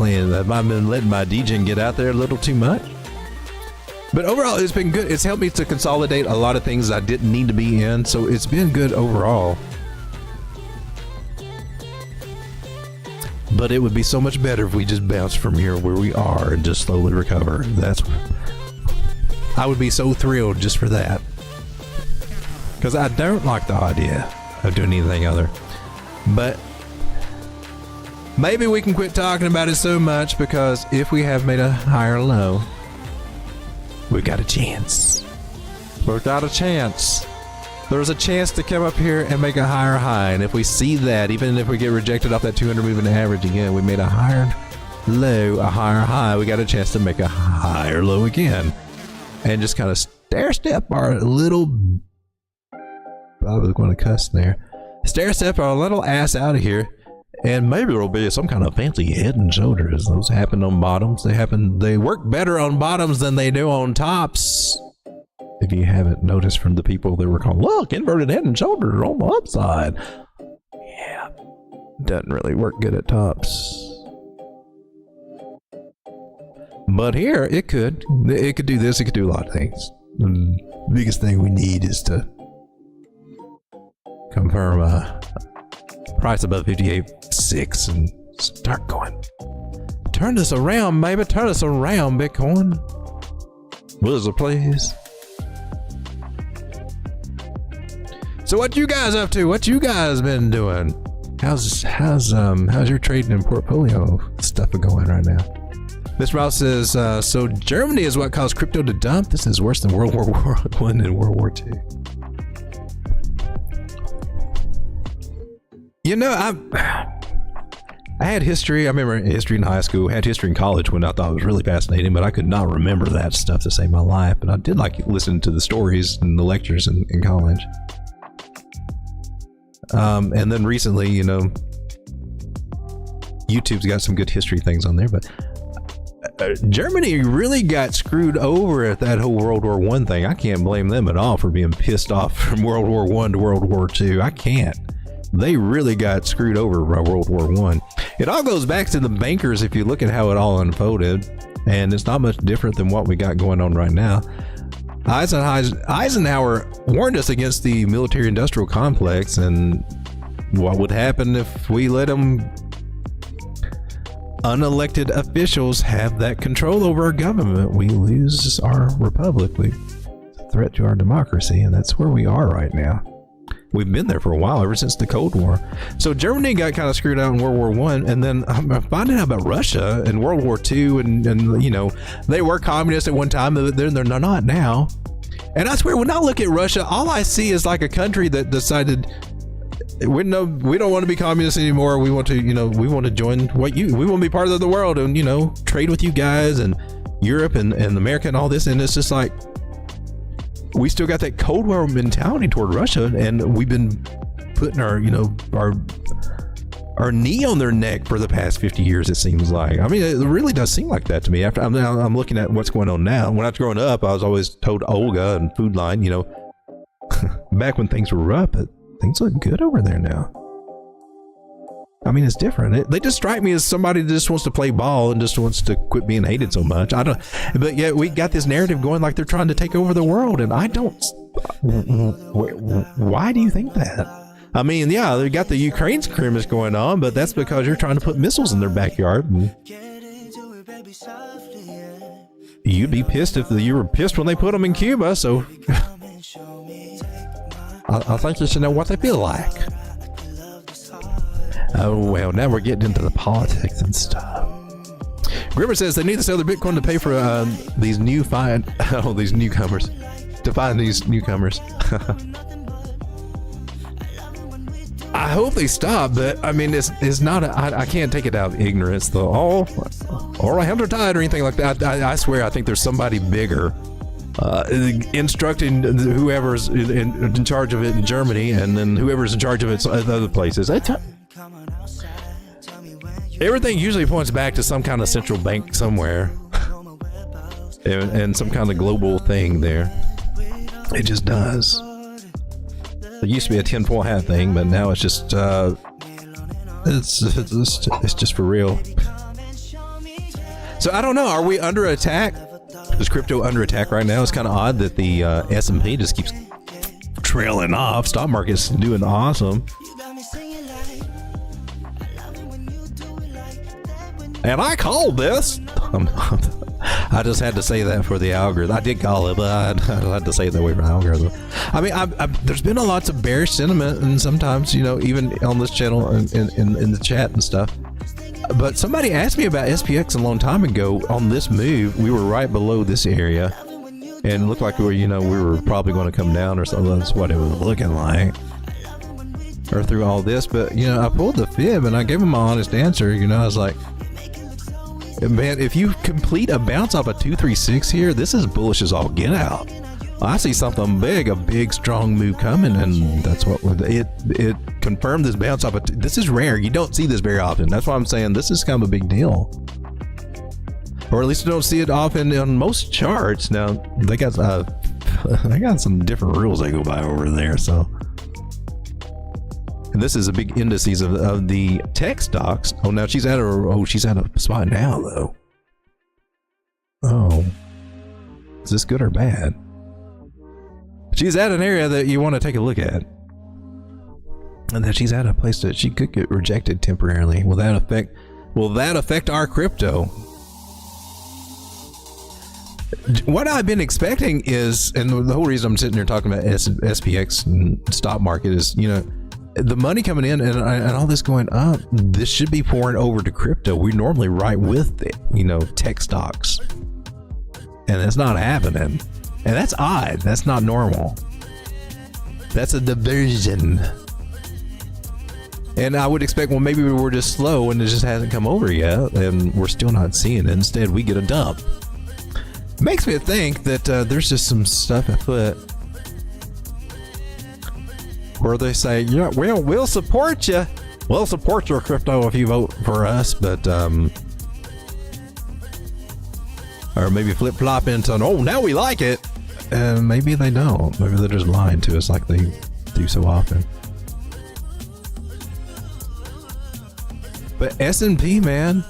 letting my Degen get out there a little too much? But overall, it's been good. It's helped me to consolidate a lot of things I didn't need to be in, so it's been good overall. But it would be so much better if we just bounced from here where we are and just slowly recover. I would be so thrilled just for that. Because I don't like the idea of doing anything other. But maybe we can quit talking about it so much, because if we have made a higher low, we've got a chance. We've got a chance. There's a chance to come up here and make a higher high, and if we see that, even if we get rejected off that 200 moving average again, we made a higher low, a higher high, we got a chance to make a higher low again, and just kind of stair step our little, I was going to cuss there, stair step our little ass out of here, and maybe it'll be some kind of fancy head and shoulders. Those happen on bottoms. They work better on bottoms than they do on tops. If you haven't noticed from the people that were calling, look, inverted head and shoulders on the upside. Yeah, doesn't really work good at tops. But here, it could do this, it could do a lot of things. The biggest thing we need is to confirm price above 58.6 and start going. Turn this around, baby. Turn this around, Bitcoin. Wizard, please. So what you guys up to? What you guys been doing? How's your trading and portfolio stuff going right now? Miss Rouse says, so Germany is what caused crypto to dump. This is worse than World War I and World War II. You know, I had history. I remember history in high school. Had history in college when I thought it was really fascinating, but I could not remember that stuff to save my life. But I did like listening to the stories and the lectures in college. And then recently, you know, YouTube's got some good history things on there, but Germany really got screwed over at that whole World War I thing. I can't blame them at all for being pissed off from World War I to World War II. I can't. They really got screwed over by World War I. It all goes back to the bankers if you look at how it all unfolded, and it's not much different than what we got going on right now. Eisenhower warned us against the military-industrial complex and what would happen if we let them unelected officials have that control over our government. We lose our republic. It's a threat to our democracy, and that's where we are right now. We've been there for a while, ever since the Cold War. So Germany got kind of screwed out in World War I, and then I'm finding out about Russia in World War II, and you know, they were communists at one time, but they're not now. And I swear, when I look at Russia, all I see is like a country that decided, we don't want to be communists anymore. We want to, you know, we want to join we want to be part of the world and, you know, trade with you guys and Europe and America and all this. And it's just like, we still got that Cold War mentality toward Russia, and we've been putting our, you know, our knee on their neck for the past 50 years, it seems like. I mean, it really does seem like that to me. After I'm looking at what's going on now. When I was growing up, I was always told Olga and Food Line, you know, back when things were rough, but things look good over there now. I mean, it's different. They just strike me as somebody that just wants to play ball and just wants to quit being hated so much. But yet we got this narrative going like they're trying to take over the world, and I don't. Why do you think that? I mean, yeah, they got the Ukraine skirmish going on, but that's because you're trying to put missiles in their backyard. You'd be pissed if you were pissed when they put them in Cuba. So I think you should know what they feel like. Oh, well, now we're getting into the politics and stuff. Grimmer says they need to sell their Bitcoin to pay for these these newcomers. To find these newcomers. I hope they stop, but I mean, it's not, I can't take it out of ignorance, though. Or a hundred tide or anything like that. I swear, I think there's somebody bigger instructing whoever's in charge of it in Germany, and then whoever's in charge of it at other places. Everything usually points back to some kind of central bank somewhere and some kind of global thing there. It just does. It used to be a tinfoil hat thing, but now it's just it's just for real. So I don't know. Are we under attack? Is crypto under attack right now? It's kind of odd that the S&P just keeps trailing off. Stock market's doing awesome. And I called this. I just had to say that for the algorithm. I did call it, but I had to say it that way for the algorithm. I mean, there's been a lots of bearish sentiment, and sometimes, you know, even on this channel and in the chat and stuff. But somebody asked me about SPX a long time ago. On this move, we were right below this area, and it looked like we were probably going to come down or something. That's what it was looking like. Or through all this, but you know, I pulled the fib and I gave him my honest answer. You know, I was like, man, if you complete a bounce off a 236 here, this is bullish as all get out. I see something big, a big strong move coming, and that's what it confirmed this bounce off. This is rare. You don't see this very often. That's why I'm saying this is kind of a big deal, or at least you don't see it often on most charts. Now they got some different rules they go by over there. So, and this is a big indices of the tech stocks. Oh, now she's at a spot now though. Oh, is this good or bad? She's at an area that you want to take a look at. and that she's at a place that she could get rejected temporarily. Will that affect our crypto? What I've been expecting is, and the whole reason I'm sitting here talking about SPX and stock market is, you know, the money coming in and all this going up, this should be pouring over to crypto. We're normally right with it, you know, tech stocks, and it's not happening. And that's odd. That's not normal. That's a diversion. And I would expect, well, maybe we're just slow and it just hasn't come over yet, and we're still not seeing it. Instead, we get a dump. Makes me think that there's just some stuff afoot where they say, yeah, we'll support you. We'll support your crypto if you vote for us, but or maybe flip-flop into, oh, now we like it. And maybe they don't. Maybe they're just lying to us like they do so often. But S&P, man,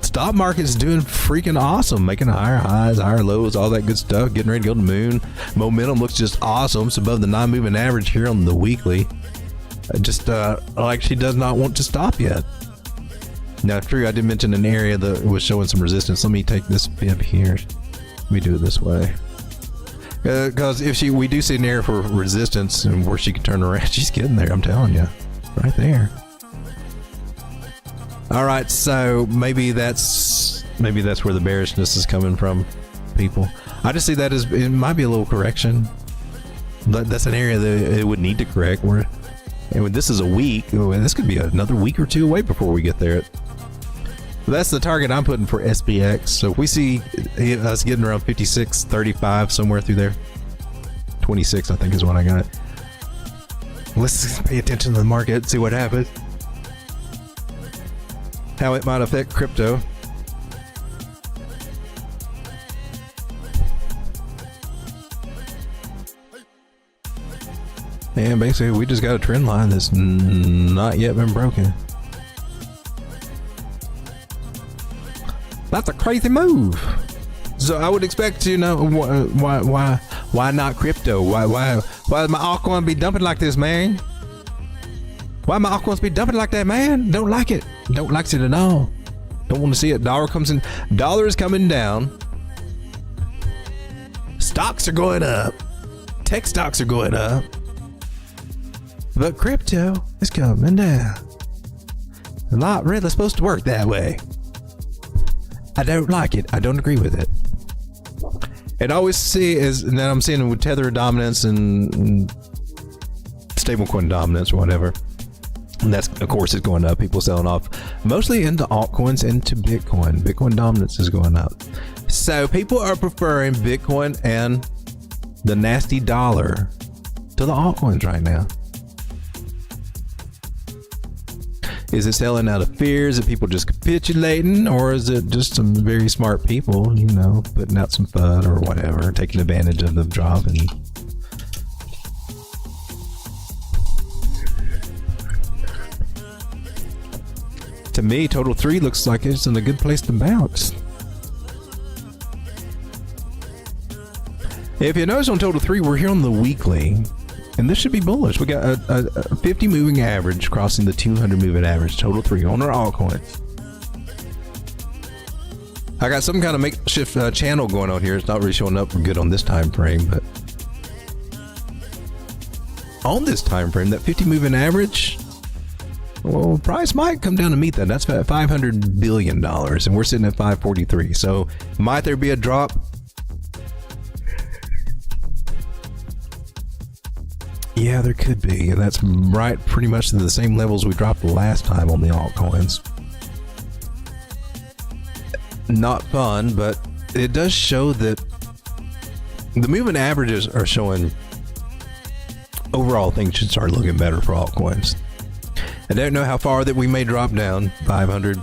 stock market's doing freaking awesome, making higher highs, higher lows, all that good stuff, getting ready to go to the moon. Momentum looks just awesome. It's above the non-moving average here on the weekly. Just like she does not want to stop yet. Now, true, I did mention an area that was showing some resistance. Let me take this fib here. Let me do it this way. Because if we do see an area for resistance and where she can turn around, she's getting there, I'm telling you. Right there. All right, so maybe that's where the bearishness is coming from, people. I just see that as it might be a little correction. But that's an area that it would need to correct. And when this is a week, this could be another week or two away before we get there. That's the target I'm putting for SPX. So if we see us getting around 56, 35, somewhere through there. 26, I think is what I got. Let's pay attention to the market, see what happens. How it might affect crypto. And basically, we just got a trend line that's not yet been broken. That's a crazy move. So I would expect to know why not crypto? Why my altcoin be dumping like this, man? Why my altcoins be dumping like that, man? Don't like it. Don't like it at all. Don't want to see it. Dollar is coming down. Stocks are going up. Tech stocks are going up. But crypto is coming down. Not really supposed to work that way. I don't like it. I don't agree with it. And I always see is that I'm seeing with Tether dominance and stablecoin dominance or whatever. And that's, of course, is going up. People selling off mostly into altcoins, into Bitcoin. Bitcoin dominance is going up. So people are preferring Bitcoin and the nasty dollar to the altcoins right now. Is it selling out of fear? Is it people just capitulating? Or is it just some very smart people, you know, putting out some FUD or whatever, taking advantage of the drop? And to me, Total 3 looks like it's in a good place to bounce. If you notice on Total 3, we're here on the weekly. And this should be bullish. We got a 50 moving average crossing the 200 moving average. Total 3 on our altcoins. I got some kind of makeshift channel going on here. It's not really showing up good on this time frame, but on this time frame, that 50 moving average, well, price might come down to meet that. That's $500 billion, and we're sitting at 543. So might there be a drop? Yeah, there could be, and that's right pretty much to the same levels we dropped last time on the altcoins. Not fun, but it does show that the moving averages are showing overall things should start looking better for altcoins. I don't know how far that we may drop down. 500,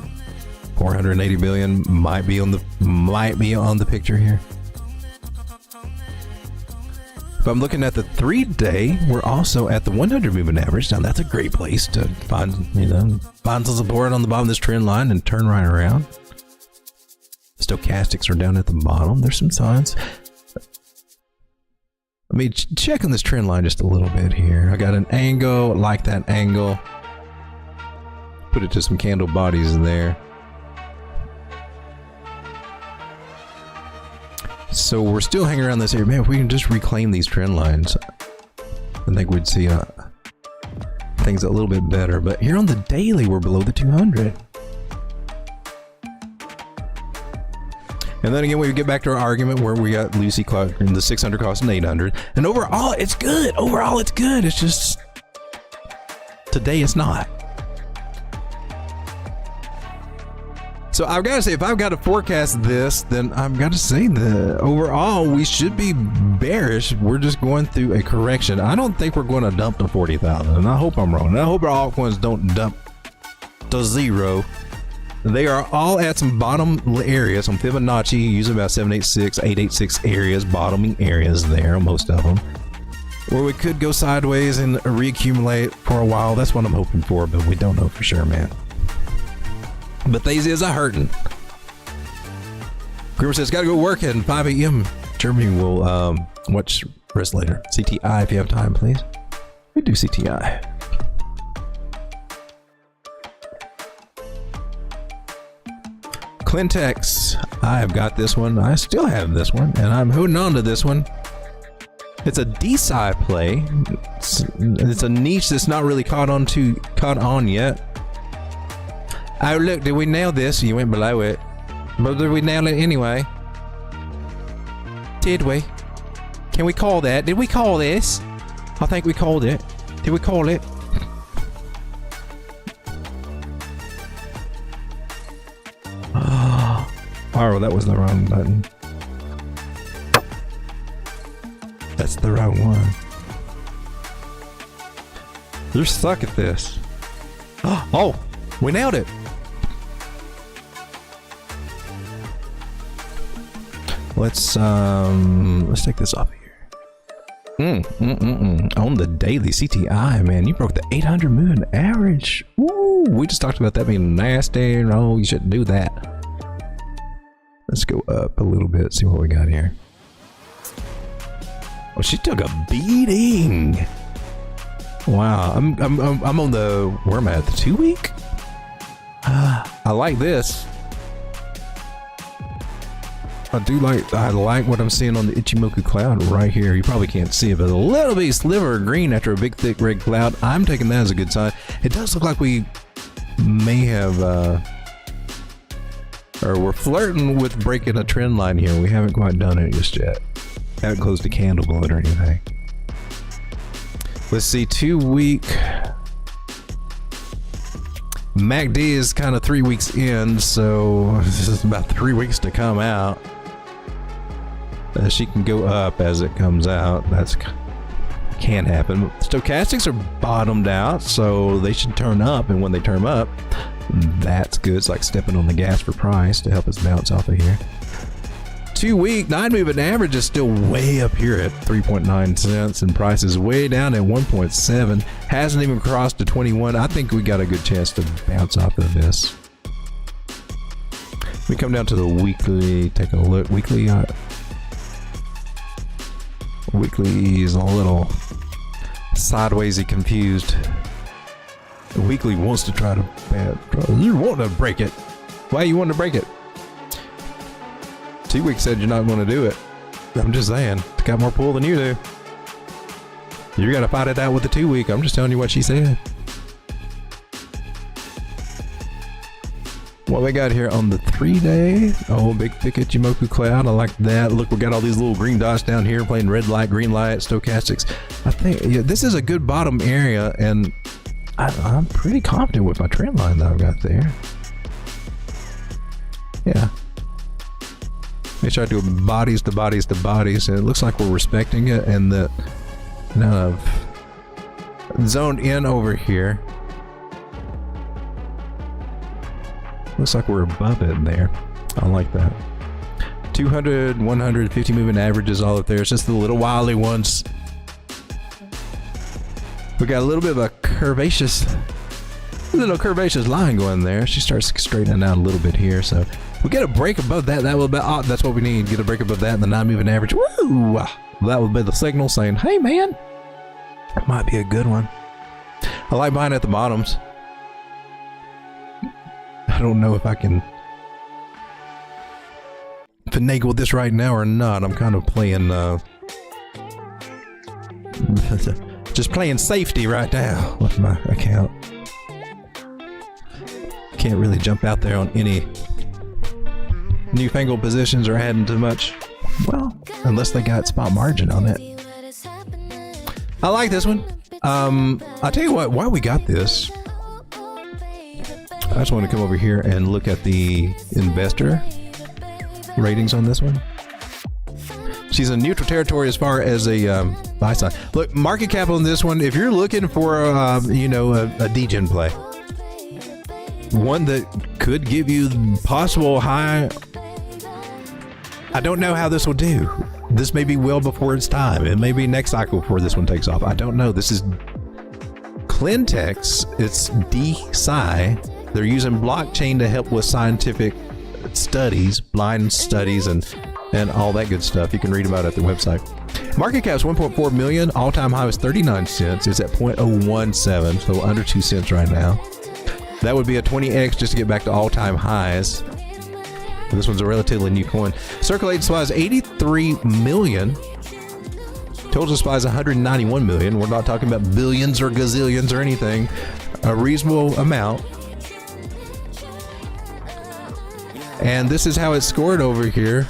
480 billion might be on the picture here. If I'm looking at the 3-day, we're also at the 100 moving average. Now that's a great place to find some support on the bottom of this trend line and turn right around. Stochastics are down at the bottom. There's some signs. Let me check on this trend line just a little bit here. I got an angle, like that angle. Put it to some candle bodies in there. So we're still hanging around this area. Man, if we can just reclaim these trend lines, I think we'd see things a little bit better. But here on the daily, we're below the 200. And then again, we get back to our argument where we got Lucy clocking the 600 costing 800. And overall, it's good. Overall, it's good. It's just today it's not. So I've got to say, if I've got to forecast this, then I've got to say that overall we should be bearish. We're just going through a correction. I don't think we're going to dump to 40,000, and I hope I'm wrong. And I hope our altcoins don't dump to zero. They are all at some bottom areas, some Fibonacci, using about 786, 886 areas, bottoming areas there, most of them. Or we could go sideways and reaccumulate for a while. That's what I'm hoping for, but we don't know for sure, man. But these is a hurting. Grimmer says, gotta go work at 5 a.m. Germany will watch rest later. CTI if you have time, please. We do CTI. Clintex, I've got this one. I still have this one, and I'm holding on to this one. It's a DeSci play. It's a niche that's not really caught on yet. Oh look, did we nail this? You went below it. But did we nail it anyway? Did we? Can we call that? Did we call this? I think we called it. Did we call it? Oh, that was the wrong button. That's the wrong one. You're stuck at this. Oh, we nailed it. Let's take this off here. On the daily CTI, man, you broke the 800 moving average. Woo! We just talked about that being nasty. No, you shouldn't do that. Let's go up a little bit, see what we got here. Oh, she took a beating. Wow, I'm on the, where am I at, the 2 week? I like this. I like what I'm seeing on the Ichimoku cloud right here. You probably can't see it, but a little bit sliver of green after a big thick red cloud. I'm taking that as a good sign. It does look like we may have or we're flirting with breaking a trend line here. We haven't quite done it just yet. Haven't closed a candle bullet or anything. Let's see, 2 week. MACD is kind of 3 weeks in, so this is about 3 weeks to come out. She can go up as it comes out. That's can happen. Stochastics are bottomed out, so they should turn up, and when they turn up, that's good. It's like stepping on the gas for price to help us bounce off of here. 2 week 9 moving average is still way up here at 3.9 cents, and price is way down at 1.7. Hasn't even crossed to 21. I think we got a good chance to bounce off of this. We come down to the weekly, take a look. Weekly is a little sidewaysy confused. The weekly wants to try to you want to break it. Why you want to break it? 2 weeks said you're not going to do it. I'm just saying, it's got more pull than you do. You got to fight it out with the 2 week. I'm just telling you what she said. What we got here on the 3 day? Oh, big thick Ichimoku cloud. I like that. Look, we got all these little green dots down here playing red light, green light, stochastics. I think this is a good bottom area, and I'm pretty confident with my trend line that I've got there. Yeah. Make sure I do bodies to bodies to bodies, and it looks like we're respecting it, and the zoned in over here. Looks like we're above it there. I like that. 200, 150 moving averages all up there. It's just the little wily ones. We got a little bit of a curvaceous line going there. She starts straightening out a little bit here, so We get a break above that. That will be, that's what we need. Get a break above that and the 9-moving average. Woo! That would be the signal saying, hey, man, that might be a good one. I like buying at the bottoms. I don't know if I can finagle this right now or not. I'm kind of playing, just playing safety right now with my account. Can't really jump out there on any newfangled positions or adding too much. Well, unless they got spot margin on it. I like this one. I'll tell you what, why we got this. I just want to come over here and look at the investor ratings on this one. She's in neutral territory as far as a buy side. Look, market cap on this one, if you're looking for a degen play, one that could give you possible high. I don't know how this will do. This may be well before its time. It may be next cycle before this one takes off. I don't know. This is Clintex. It's DeSci. They're using blockchain to help with scientific studies, blind studies, and all that good stuff. You can read about it at the website. Market cap is 1.4 million. All-time high was 39 cents. It's at 0.017, so under 2 cents right now. That would be a 20x just to get back to all-time highs. This one's a relatively new coin. Circulating supply is 83 million. Total supply is 191 million. We're not talking about billions or gazillions or anything. A reasonable amount. And this is how it's scored over here.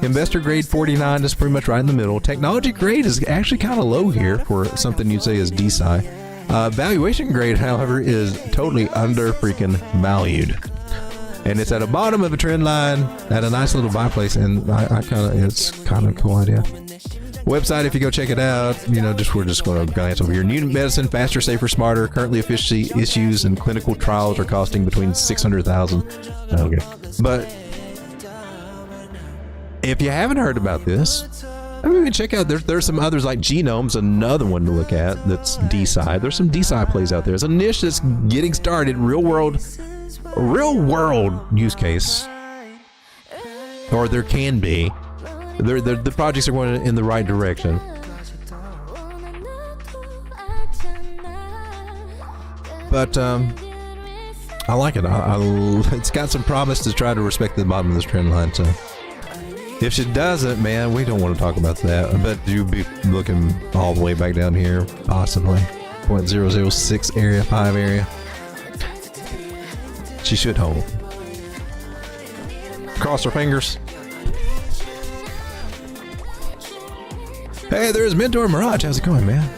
Investor grade 49 is pretty much right in the middle. Technology grade is actually kind of low here for something you'd say is DeSci. Valuation grade, however, is totally under freaking valued. And it's at the bottom of a trend line at a nice little buy place, and it's kind of a cool idea. Website, if you go check it out, we're just going to glance over here. New medicine, faster, safer, smarter. Currently, efficiency issues and clinical trials are costing between 600,000. Okay, but if you haven't heard about this, check out. There's some others like Genome's another one to look at. That's DeSci. There's some DeSci plays out there. It's a niche that's getting started. Real world use case, or there can be. The projects are going in the right direction. But I like it. It's got some promise to try to respect the bottom of this trend line. So if she doesn't, man, we don't want to talk about that. I bet you'll be looking all the way back down here, possibly 0.006 area, 5 area. She should hold. Cross our fingers. Hey, there's Mentor Mirage. How's it going, man?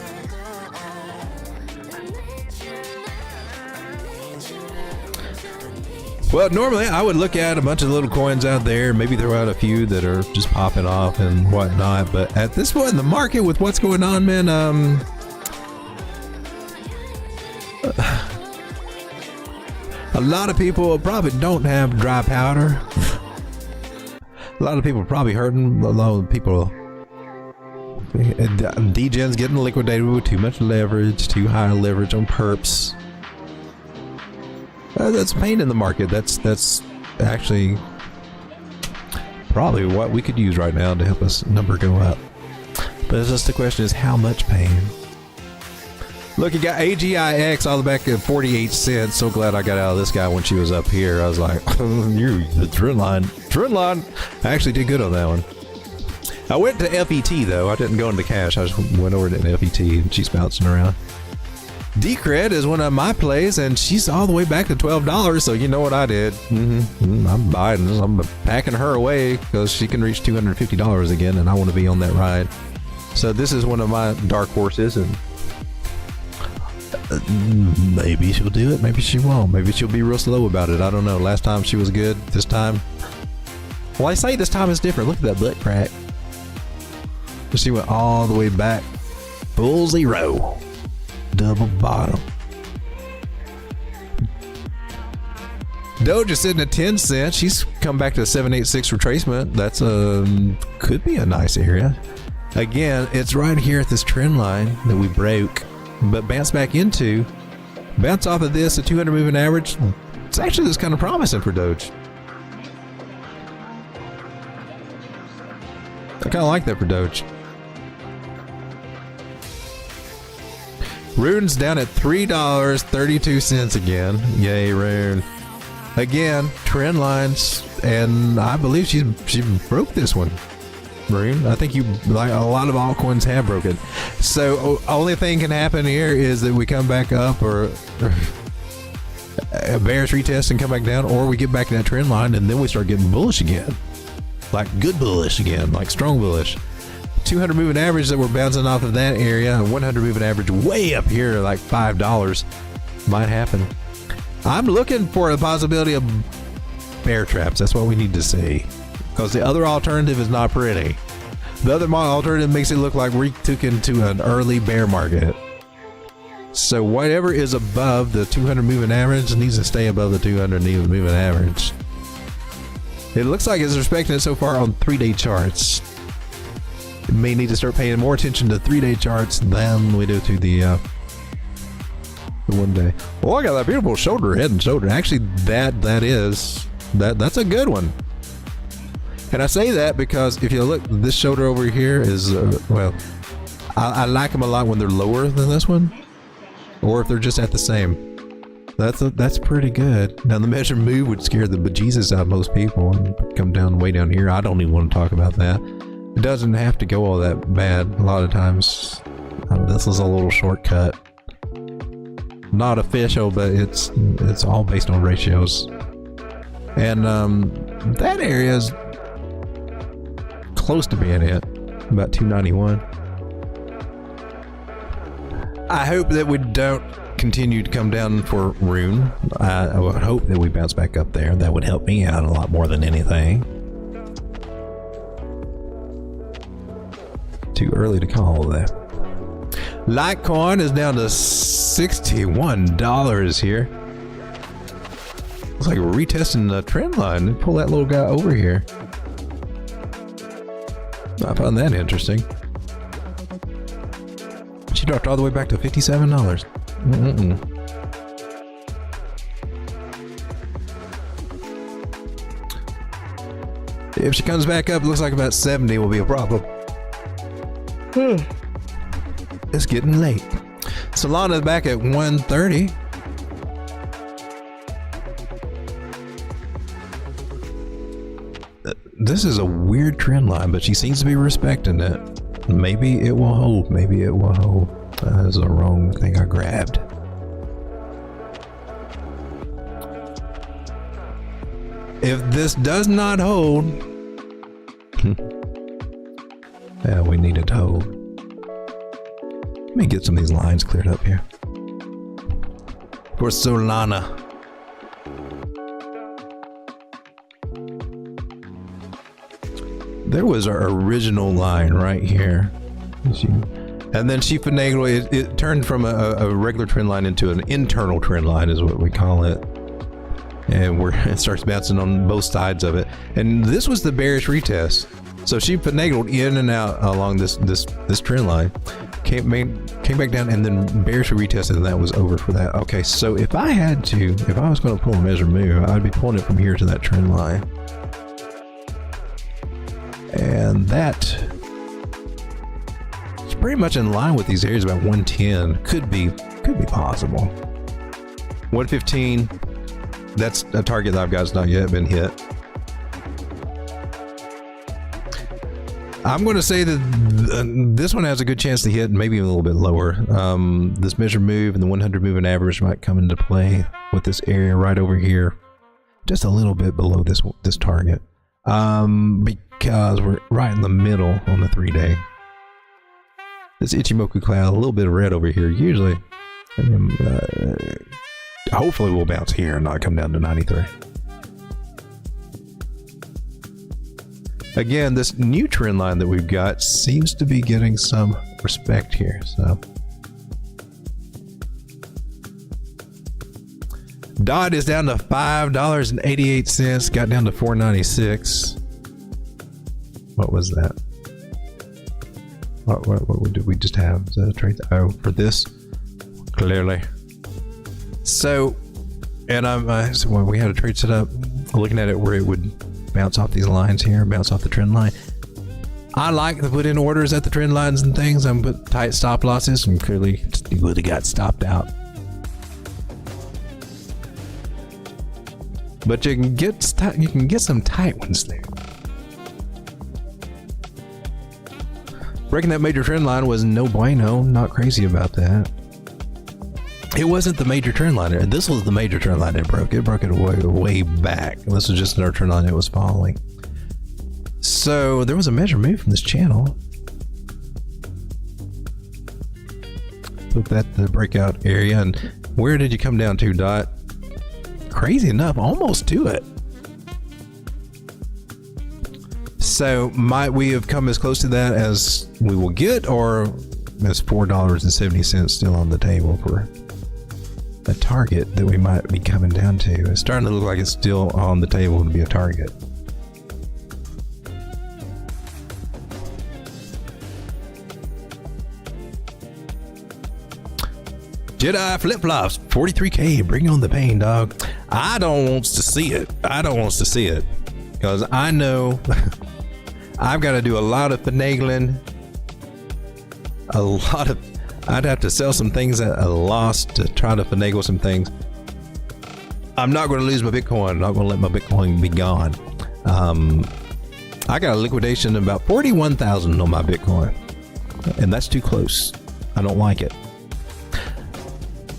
Well, normally I would look at a bunch of little coins out there, maybe throw out a few that are just popping off and whatnot. But at this point in the market, with what's going on, man, a lot of people probably don't have dry powder. A lot of people are probably hurting. A lot of people, Degens getting liquidated with too much leverage, too high leverage on perps. That's pain in the market. That's actually probably what we could use right now to help us number go up. But it's just the question is how much pain. Look, you got AGIX all the back at 48 cents. So glad I got out of this guy when she was up here. I was like, the trend line. I actually did good on that one. I went to FET though. I didn't go into cash. I just went over to FET and she's bouncing around. Decred is one of my plays and she's all the way back to $12. So you know what I did? I'm buying this. I'm packing her away because she can reach $250 again and I want to be on that ride. So this is one of my dark horses, and maybe she'll do it, maybe she won't. Maybe she'll be real slow about it. I don't know. Last time she was good. This time, well, I say this time is different. Look at that butt crack. She went all the way back. Full zero. Double bottom. Doge is sitting at 10 cents. She's come back to a 786 retracement. That's could be a nice area. Again, it's right here at this trend line that we broke, but bounce back into. Bounce off of this, a 200 moving average. It's actually just kind of promising for Doge. I kind of like that for Doge. Rune's down at $3.32 again. Yay, Rune. Again, trend lines, and I believe she broke this one. Rune, I think like a lot of altcoins have broken. So only thing can happen here is that we come back up, or a bearish retest and come back down, or we get back in that trend line and then we start getting bullish again, like good bullish again, like strong bullish. 200 moving average that we're bouncing off of that area, 100 moving average way up here, like $5 might happen. I'm looking for a possibility of bear traps. That's what we need to see, because the other alternative is not pretty. The other alternative makes it look like we took into an early bear market. So whatever is above the 200 moving average needs to stay above the 200 moving average. It looks like it's respecting it so far on 3-day charts. We may need to start paying more attention to 3-day charts than we do to the 1 day. Oh, I got that beautiful shoulder, head and shoulder. Actually, that's a good one. And I say that because if you look, this shoulder over here is well, I like them a lot when they're lower than this one, or if they're just at the same. That's pretty good. Now the measure move would scare the bejesus out of most people and come down way down here. I don't even want to talk about that. It doesn't have to go all that bad. A lot of times, this is a little shortcut. Not official, but it's all based on ratios. And that area is close to being hit, about 291. I hope that we don't continue to come down for Rune. I would hope that we bounce back up there. That would help me out a lot more than anything. Too early to call that. Litecoin is down to $61 here. Looks like we're retesting the trend line. Pull that little guy over here. I found that interesting. She dropped all the way back to $57. If she comes back up, it looks like about 70 will be a problem. It's getting late. Solana's back at 130. This is a weird trend line, but she seems to be respecting it. Maybe it will hold. Maybe it will hold. That is the wrong thing I grabbed. If this does not hold, yeah, we need it to hold. Let me get some of these lines cleared up here. For Solana. There was our original line right here. And then she finagled it turned from a regular trend line into an internal trend line is what we call it. And it starts bouncing on both sides of it. And this was the bearish retest. So she finagled in and out along this trend line. Came back down and then bearish retested, and that was over for that. Okay, so if I was going to pull a measure move, I'd be pulling it from here to that trend line. And that is pretty much in line with these areas. About 110 could be possible. 115, that's a target that I've got, not yet been hit. I'm going to say that this one has a good chance to hit, maybe a little bit lower. This measure move and the 100 moving average might come into play with this area right over here, just a little bit below this target, because we're right in the middle on the 3-day. This Ichimoku cloud, a little bit of red over here. Usually, hopefully we'll bounce here and not come down to 93. Again, this new trend line that we've got seems to be getting some respect here. So, DOT is down to $5.88, got down to $4.96. What was that? What did we just have? Is that a trade? Oh, for this, clearly. So, and so when we had a trade set up, looking at it where it would bounce off these lines here, bounce off the trend line. I like to put in orders at the trend lines and things and put tight stop losses, and clearly he would have got stopped out. But you can get some tight ones there. Breaking that major trend line was no bueno. Not crazy about that. It wasn't the major trend line. This was the major trend line it broke. It broke it way back. This was just another trend line it was following. So there was a major move from this channel. Put that to the breakout area. And where did you come down to, Dot? Crazy enough, almost to it. So might we have come as close to that as we will get, or is $4.70 still on the table for a target that we might be coming down to? It's starting to look like it's still on the table to be a target. Jedi flip-flops, 43K, bring on the pain, dog. I don't want to see it. Because I know I've got to do a lot of finagling. I'd have to sell some things at a loss to try to finagle some things. I'm not going to lose my Bitcoin. I'm not going to let my Bitcoin be gone. I got a liquidation of about 41,000 on my Bitcoin. And that's too close. I don't like it.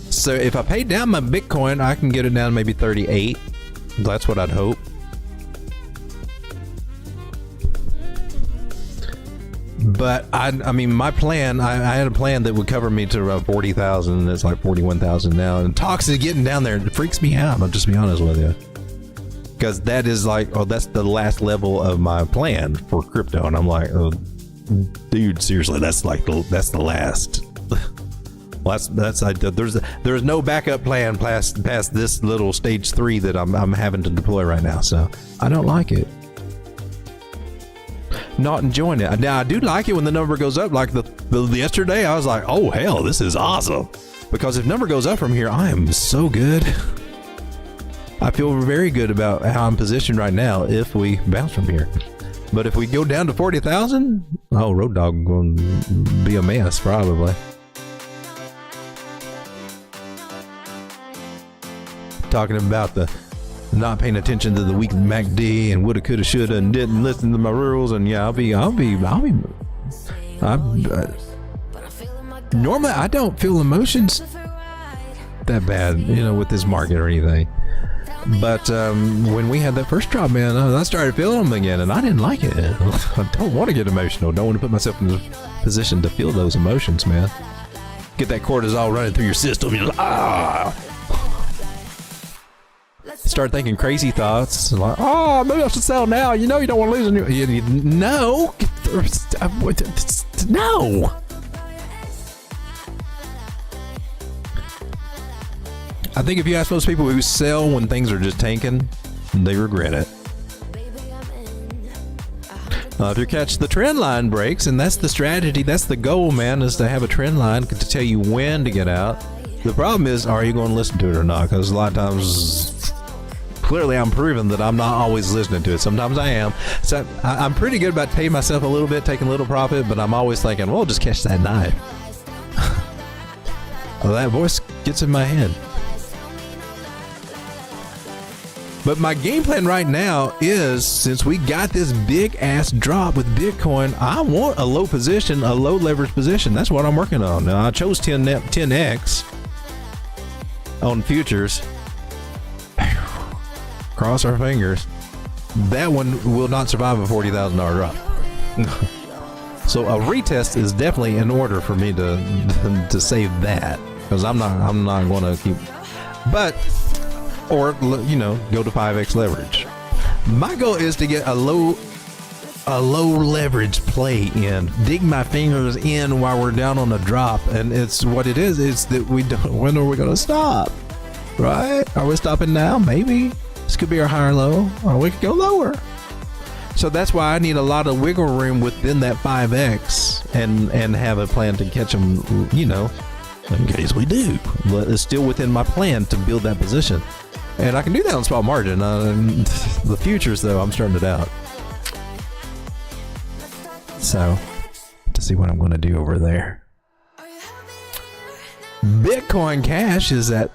So if I pay down my Bitcoin, I can get it down to maybe 38. That's what I'd hope. But I mean, my plan, I had a plan that would cover me to around 40,000, and it's like 41,000 now. And Tox is getting down there. It freaks me out. I'll just be honest with you. Because that is like, oh, that's the last level of my plan for crypto. And I'm like, oh, dude, seriously, that's the last. There's no backup plan past this little stage 3 that I'm having to deploy right now. So I don't like it. Not enjoying it. Now I do like it when the number goes up. Like the yesterday, I was like, oh hell, this is awesome. Because if number goes up from here, I am so good. I feel very good about how I'm positioned right now if we bounce from here. But if we go down to 40,000, oh, Road Dog going to be a mess probably. Talking about the not paying attention to the weekly MACD and woulda, coulda, shoulda, and didn't listen to my rules. And yeah, normally I don't feel emotions that bad, you know, with this market or anything. But when we had that first drop, man, I started feeling them again, and I didn't like it. I don't want to get emotional. Don't want to put myself in a position to feel those emotions, man. Get that cortisol running through your system. You're like, start thinking crazy thoughts like, oh, maybe I should sell now. You know, you don't want to lose. No. No. I think if you ask most people who sell when things are just tanking, they regret it. If you catch the trend line breaks, and that's the strategy, that's the goal, man, is to have a trend line to tell you when to get out. The problem is, are you going to listen to it or not? Because a lot of times, clearly I'm proving that I'm not always listening to it. Sometimes I am. So I'm pretty good about paying myself a little bit, taking a little profit, but I'm always thinking, well, just catch that knife. Well, that voice gets in my head. But my game plan right now is, since we got this big ass drop with Bitcoin, I want a low position, a low leverage position. That's what I'm working on. Now I chose 10x on futures. Cross our fingers. That one will not survive a $40,000 drop. So a retest is definitely in order for me to save that, because I'm not going to keep. But. Or, you know, go to 5x leverage. My goal is to get a low leverage play in. Dig my fingers in while we're down on a drop. And it's what it is that we don't, when are we going to stop? Right? Are we stopping now? Maybe. This could be our higher low. Or we could go lower. So that's why I need a lot of wiggle room within that 5x and have a plan to catch them, you know, in case we do. But it's still within my plan to build that position. And I can do that on small margin. The futures, though, I'm starting to doubt. So, to see what I'm going to do over there. Bitcoin Cash is at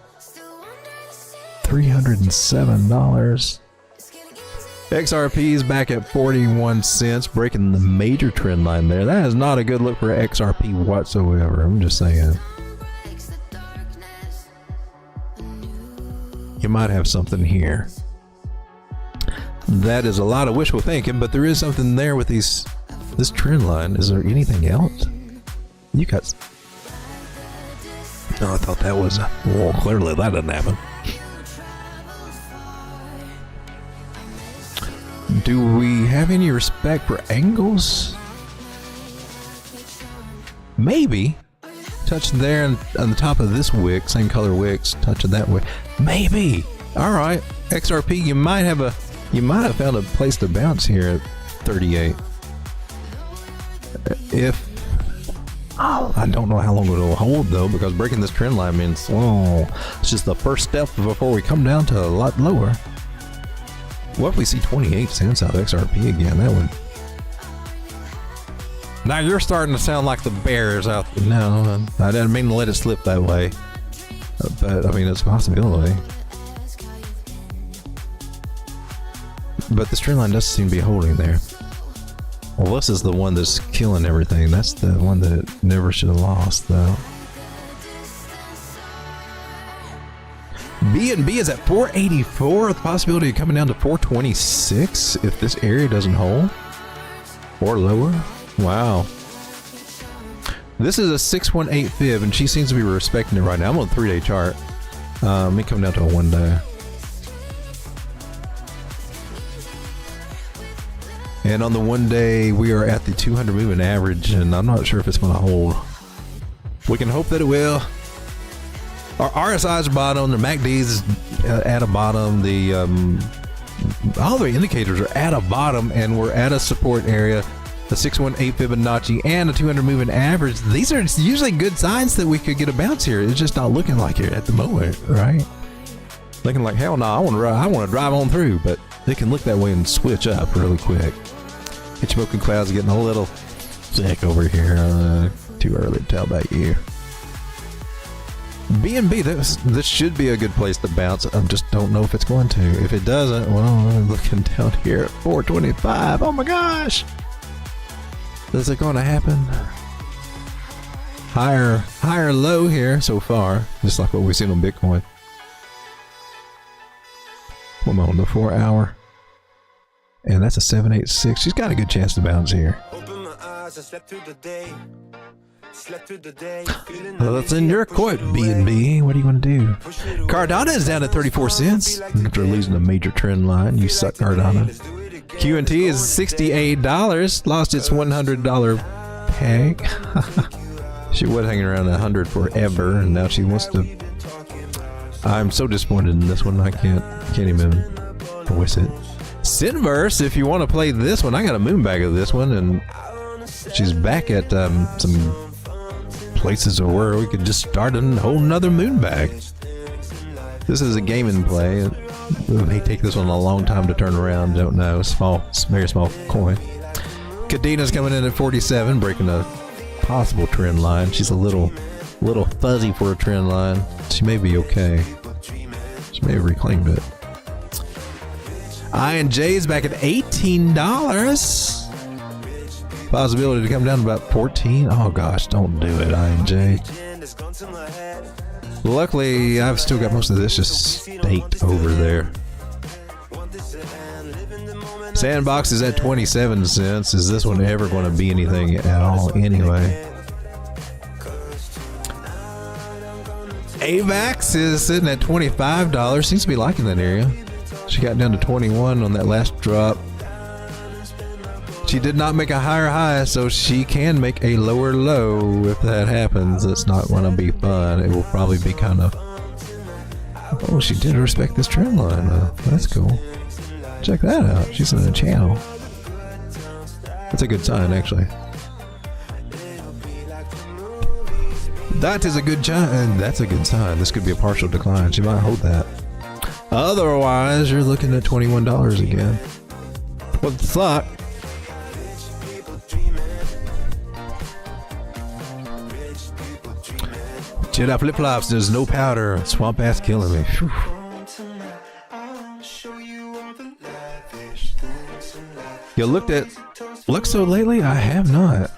$307. XRP is back at 41 cents, breaking the major trend line there. That is not a good look for XRP whatsoever. I'm just saying. You might have something here. That is a lot of wishful thinking, but there is something there with this trend line. Is there anything else? You got... Oh, I thought that was... Well, clearly that didn't happen. Do we have any respect for angles? Maybe. Touch there on the top of this wick, same color wicks, touch it that way. Maybe. All right, XRP, you might have found a place to bounce here at 38. I don't know how long it'll hold though, because breaking this trend line means, oh, it's just the first step before we come down to a lot lower. What if we see 28 cents out of XRP again? That would... Now you're starting to sound like the bears out there. No, I didn't mean to let it slip that way. But, I mean, it's a possibility. But this trend line doesn't seem to be holding there. Well, this is the one that's killing everything. That's the one that it never should have lost, though. BNB is at 484, with the possibility of coming down to 426 if this area doesn't hold. Or lower. Wow. This is a 618 fib, and she seems to be respecting it right now. I'm on a 3-day chart. Let me come down to a 1-day. And on the 1-day, we are at the 200 moving average, and I'm not sure if it's going to hold. We can hope that it will. Our RSI's bottom, the MACD's at a bottom, the all the indicators are at a bottom, and we're at a support area, the 618 Fibonacci, and a 200 moving average. These are usually good signs that we could get a bounce here. It's just not looking like it at the moment, right? Looking like, hell no, I want to drive on through, but they can look that way and switch up really quick. Smoking clouds getting a little thick over here. Too early to tell about you. BNB, this should be a good place to bounce. I just don't know if it's going to. If it doesn't, well, I'm looking down here at 425. Oh my gosh! Is it going to happen? Higher low here so far, just like what we've seen on Bitcoin. I'm on the 4 hour. And that's a 786. She's got a good chance to bounce here. Well, that's in your court, BNB. What are you going to do? Cardano is down at 34 cents after losing a major trend line. You suck, Cardano. QNT is $68. Lost its $100 peg. She was hanging around 100 forever, and now she wants to. I'm so disappointed in this one. I can't even voice it. Sinverse, if you want to play this one, I got a moon bag of this one, and she's back at some places where we could just start a whole nother moon bag. This is a game in play. It may take this one a long time to turn around. Don't know. Very small coin. Kadeena's coming in at 47, breaking a possible trend line. She's a little fuzzy for a trend line. She may be okay. She may have reclaimed it. INJ is back at $18. Possibility to come down to about 14. Oh gosh, don't do it, INJ. Luckily, I've still got most of this just staked over there. Sandbox is at 27 cents. Is this one ever going to be anything at all anyway? AVAX is sitting at $25. Seems to be liking that area. She got down to 21 on that last drop. She did not make a higher high, so she can make a lower low if that happens. It's not going to be fun. It will probably be kind of... Oh, she did respect this trend line, though. That's cool. Check that out. She's in the channel. That's a good sign, actually. That is a good sign. That's a good sign. This could be a partial decline. She might hold that. Otherwise, you're looking at $21 again. What the fuck? Shit out flip flops. There's no powder. Swamp ass killing me. Whew. You looked at Luxo lately? I have not.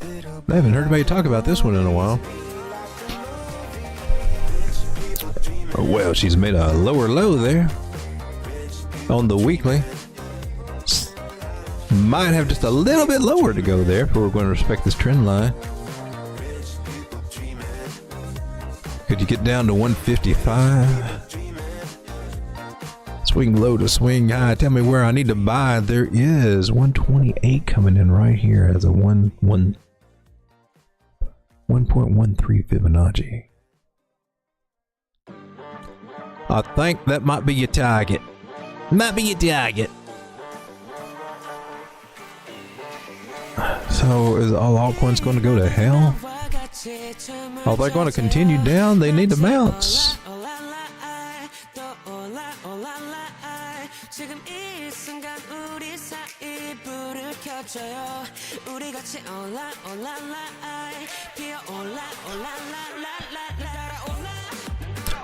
I haven't heard anybody talk about this one in a while. Oh, well, she's made a lower low there on the weekly. Might have just a little bit lower to go there if we're going to respect this trend line. Could you get down to 155? Swing low to swing high. Tell me where I need to buy. There is 128 coming in right here as a 1.13 Fibonacci. I think that might be your target. Might be your target. So is all altcoins going to go to hell? Are they going to continue down? They need to bounce.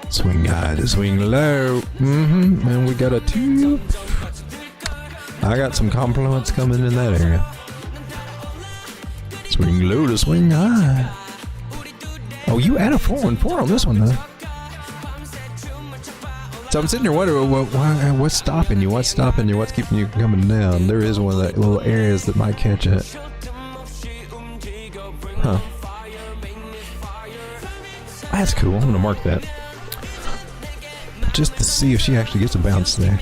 Swing high to swing low. And we got a 2. I got some compliments coming in that area. Swing low to swing high. Oh, you add a 414 on this one, though. So I'm sitting here wondering, what's stopping you? What's stopping you? What's keeping you coming down? There is one of the little areas that might catch it. Huh. That's cool. I'm going to mark that. Just to see if she actually gets a bounce there.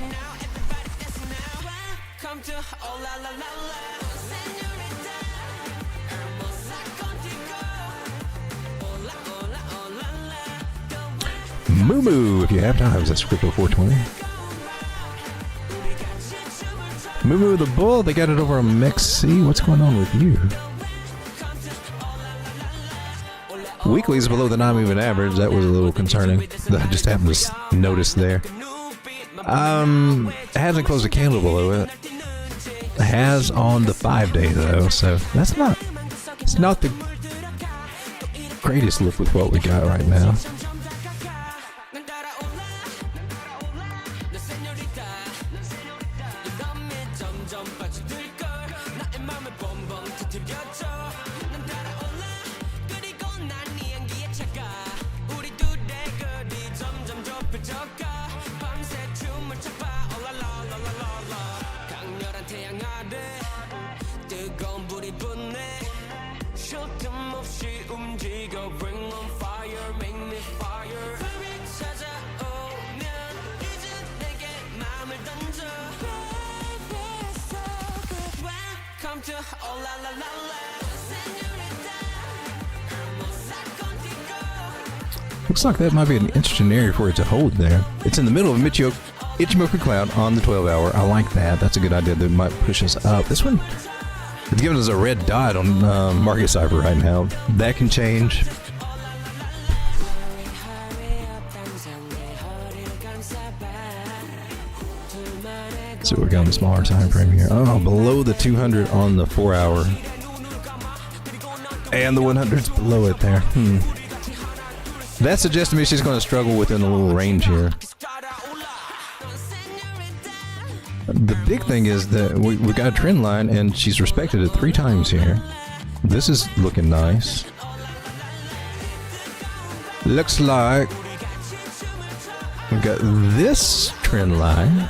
Moo if you have time. That's Crypto 420. Moo the bull. They got it over on MexC. What's going on with you? Weekly is below the 9-moving average. That was a little concerning. I just happened to notice there. It hasn't closed a candle below it. It has on the 5-day though, so that's not. It's not the greatest look with what we got right now. Looks like that might be an interesting area for it to hold there. It's in the middle of Ichimoku Cloud on the 12-hour. I like that. That's a good idea. That might push us up. This one, it's giving us a red dot on Market Cipher right now. That can change. So we're going the smaller time frame here. Oh, below the 200 on the 4-hour. And the 100's below it there. That suggests to me she's going to struggle within a little range here. The big thing is that we got a trend line and she's respected it 3 times here. This is looking nice. Looks like we got this trend line.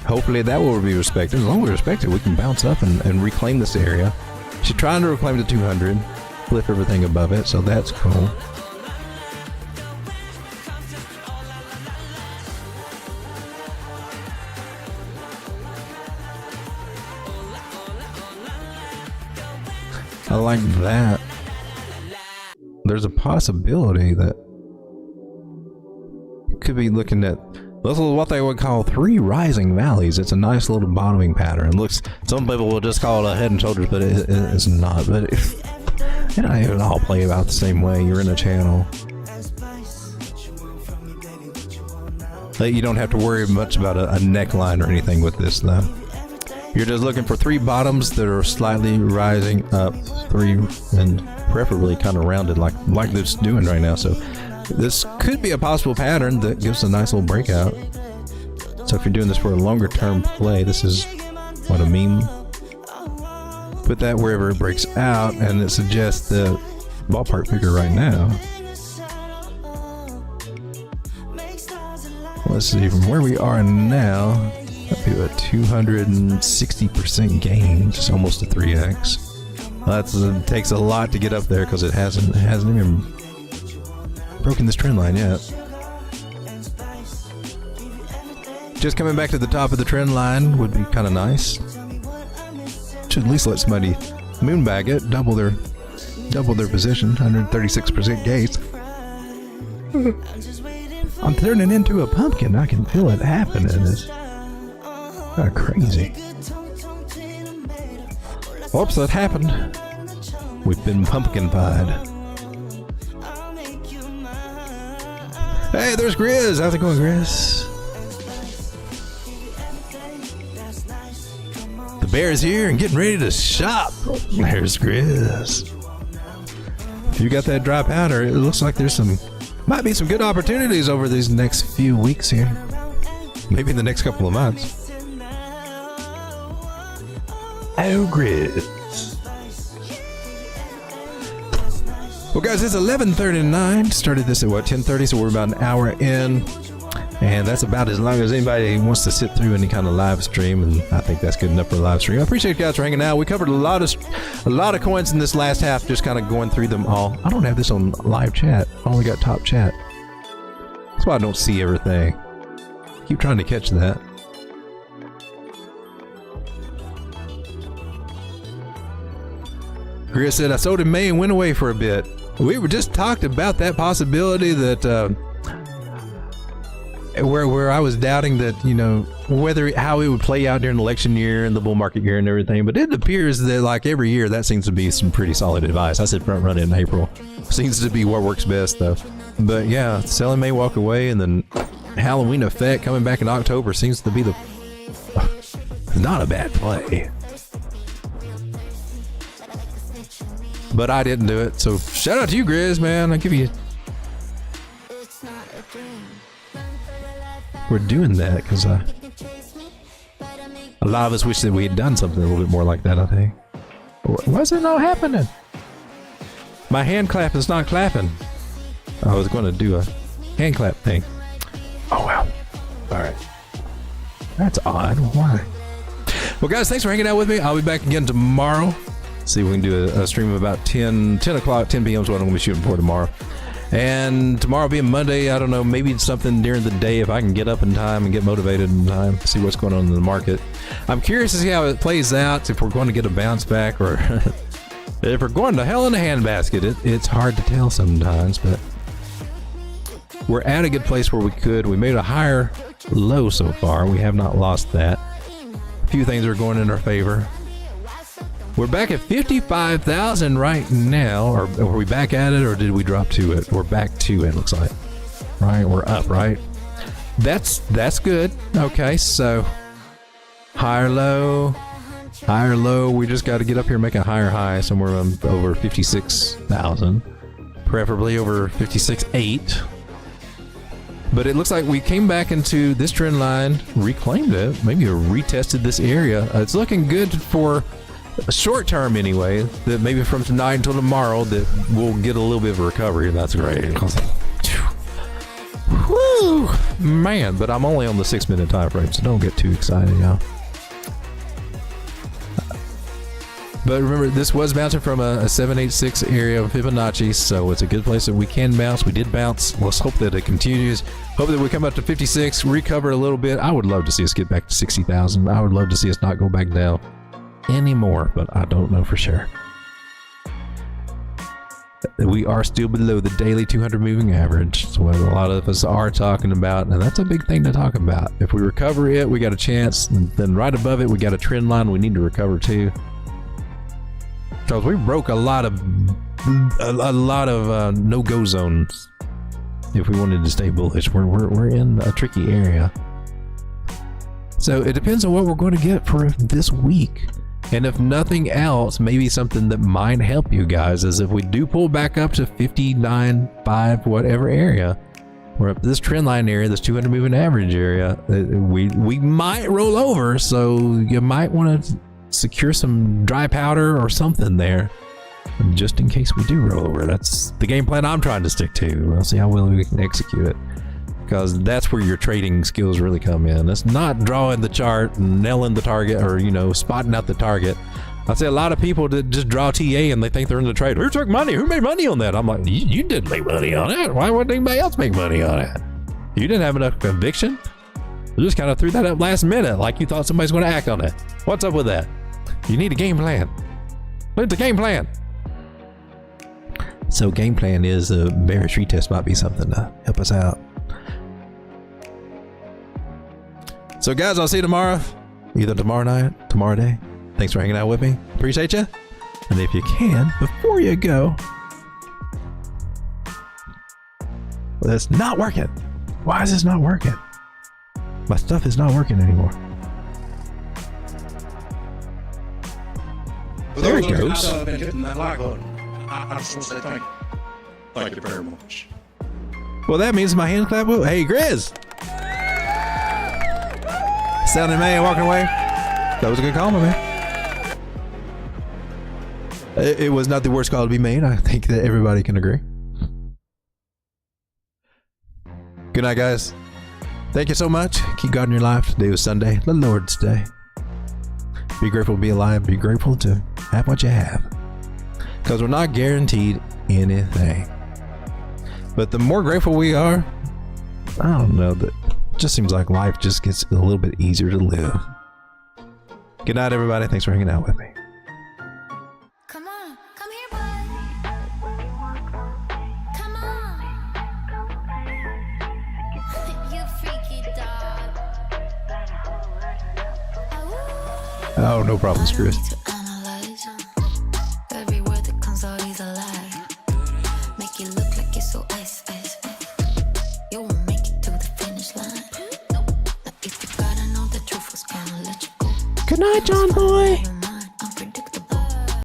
Hopefully that will be respected. As long as we respect it, we can bounce up and reclaim this area. She's trying to reclaim the 200, flip everything above it, so that's cool. I like that. There's a possibility that it could be looking at this is what they would call 3 rising valleys. It's a nice little bottoming pattern. It looks, some people will just call it a head and shoulders, but it's not. But it all play about the same way. You're in a channel. You don't have to worry much about a neckline or anything with this, though. You're just looking for 3 bottoms that are slightly rising up, 3 and preferably kind of rounded like this doing right now. So this could be a possible pattern that gives a nice little breakout. So if you're doing this for a longer term play, this is what a meme. Put that wherever it breaks out, and it suggests the ballpark figure right now. Let's see, from where we are now, up to a 260% gain, just almost a 3x. It takes a lot to get up there because it hasn't even broken this trend line yet. Just coming back to the top of the trend line would be kind of nice. Should at least let somebody moonbag it, double their position, 136% gains. I'm turning into a pumpkin. I can feel it happening. It's kind of crazy. Oops, that happened. We've been pumpkin-pied. Hey, there's Grizz. How's it going, Grizz? The bear's here and getting ready to shop. There's Grizz. If you got that dry powder, it looks like there's might be some good opportunities over these next few weeks here. Maybe in the next couple of months. Oh, Grizz. Well, guys, it's 11:39. Started this at what, 10:30, so we're about an hour in. And that's about as long as anybody wants to sit through any kind of live stream, and I think that's good enough for a live stream. I appreciate you guys for hanging out. We covered a lot of coins in this last half, just kind of going through them all. I don't have this on live chat. I only got top chat. That's why I don't see everything. Keep trying to catch that. Grizz said, I sold in May and went away for a bit. We were just talked about that possibility that where I was doubting that, you know, how it would play out during election year and the bull market year and everything. But it appears that like every year that seems to be some pretty solid advice. I said front run in April. Seems to be what works best though. But yeah, selling May, walk away, and then Halloween effect coming back in October seems to be not a bad play. But I didn't do it, so shout out to you, Grizz, man. I'll give you. We're doing that because a lot of us wish that we had done something a little bit more like that, I think. Why is it not happening? My hand clap is not clapping. I was going to do a hand clap thing. Oh, well. All right. That's odd. Why? Well, guys, thanks for hanging out with me. I'll be back again tomorrow. See if we can do a stream of about 10 o'clock, 10 p.m. is what I'm going to be shooting for tomorrow. And tomorrow being Monday, I don't know, maybe something during the day if I can get up in time and get motivated in time, see what's going on in the market. I'm curious to see how it plays out, if we're going to get a bounce back or if we're going to hell in a handbasket. It's hard to tell sometimes, but we're at a good place where we made a higher low so far. We have not lost that. A few things are going in our favor. We're back at 55,000 right now. Or are we back at it, or did we drop to it? We're back to it, looks like. Right, we're up, right? That's good. Okay, so higher low. We just got to get up here and make a higher high somewhere over 56,000, preferably over 56.8. But it looks like we came back into this trend line, reclaimed it, maybe retested this area. It's looking good for a short term anyway, that maybe from tonight until tomorrow that we'll get a little bit of a recovery. That's great. Woo, man, but I'm only on the 6-minute time frame, so don't get too excited, y'all. But remember, this was bouncing from a 786 area of Fibonacci, so it's a good place that we can bounce. We did bounce. Let's hope that it continues. Hope that we come up to 56, recover a little bit. I would love to see us get back to 60,000. I would love to see us not go back down anymore, but I don't know for sure. We are still below the daily 200 moving average. That's what a lot of us are talking about, and that's a big thing to talk about. If we recover it, we got a chance, and then right above it, we got a trend line we need to recover too. Because we broke a lot of no-go zones. If we wanted to stay bullish, we're in a tricky area. So it depends on what we're going to get for this week. And if nothing else, maybe something that might help you guys is if we do pull back up to 59.5 whatever area, we're up this trend line area, this 200 moving average area, we might roll over. So you might want to secure some dry powder or something there, just in case we do roll over. That's the game plan I'm trying to stick to. We'll see how well we can execute it, because that's where your trading skills really come in. It's not drawing the chart and nailing the target, or, you know, spotting out the target. I say a lot of people that just draw TA and they think they're in the trade. Who took money? Who made money on that? I'm like, you didn't make money on it. Why would anybody else make money on it? You didn't have enough conviction. You just kind of threw that up last minute like you thought somebody's going to act on it. What's up with that? You need a game plan. Look at the game plan. So game plan is a bearish retest might be something to help us out. So guys, I'll see you tomorrow, either tomorrow night, tomorrow day. Thanks for hanging out with me. Appreciate you. And if you can, before you go, well, it's not working. Why is this not working? My stuff is not working anymore. There it goes. I've been hitting that like button. I just want to say thank you. Thank you very much. Well, that means my hand clap will. Hey, Grizz. Sounding man walking away. That was a good call, my man. It was not the worst call to be made. I think that everybody can agree. Good night, guys. Thank you so much. Keep God in your life. Today was Sunday, the Lord's Day. Be grateful to be alive. Be grateful to have what you have, because we're not guaranteed anything. But the more grateful we are, I don't know, that just seems like life just gets a little bit easier to live. Good night, everybody. Thanks for hanging out with me. Come on, come here, boy. Come on. You freaky dog. Oh, no problem, Chris. To analyze every word that comes out is a lie. Make you look like you're so ice. You won't make it to the finish line. Now if you gotta know the truth, was gonna let you go. Good night, John boy.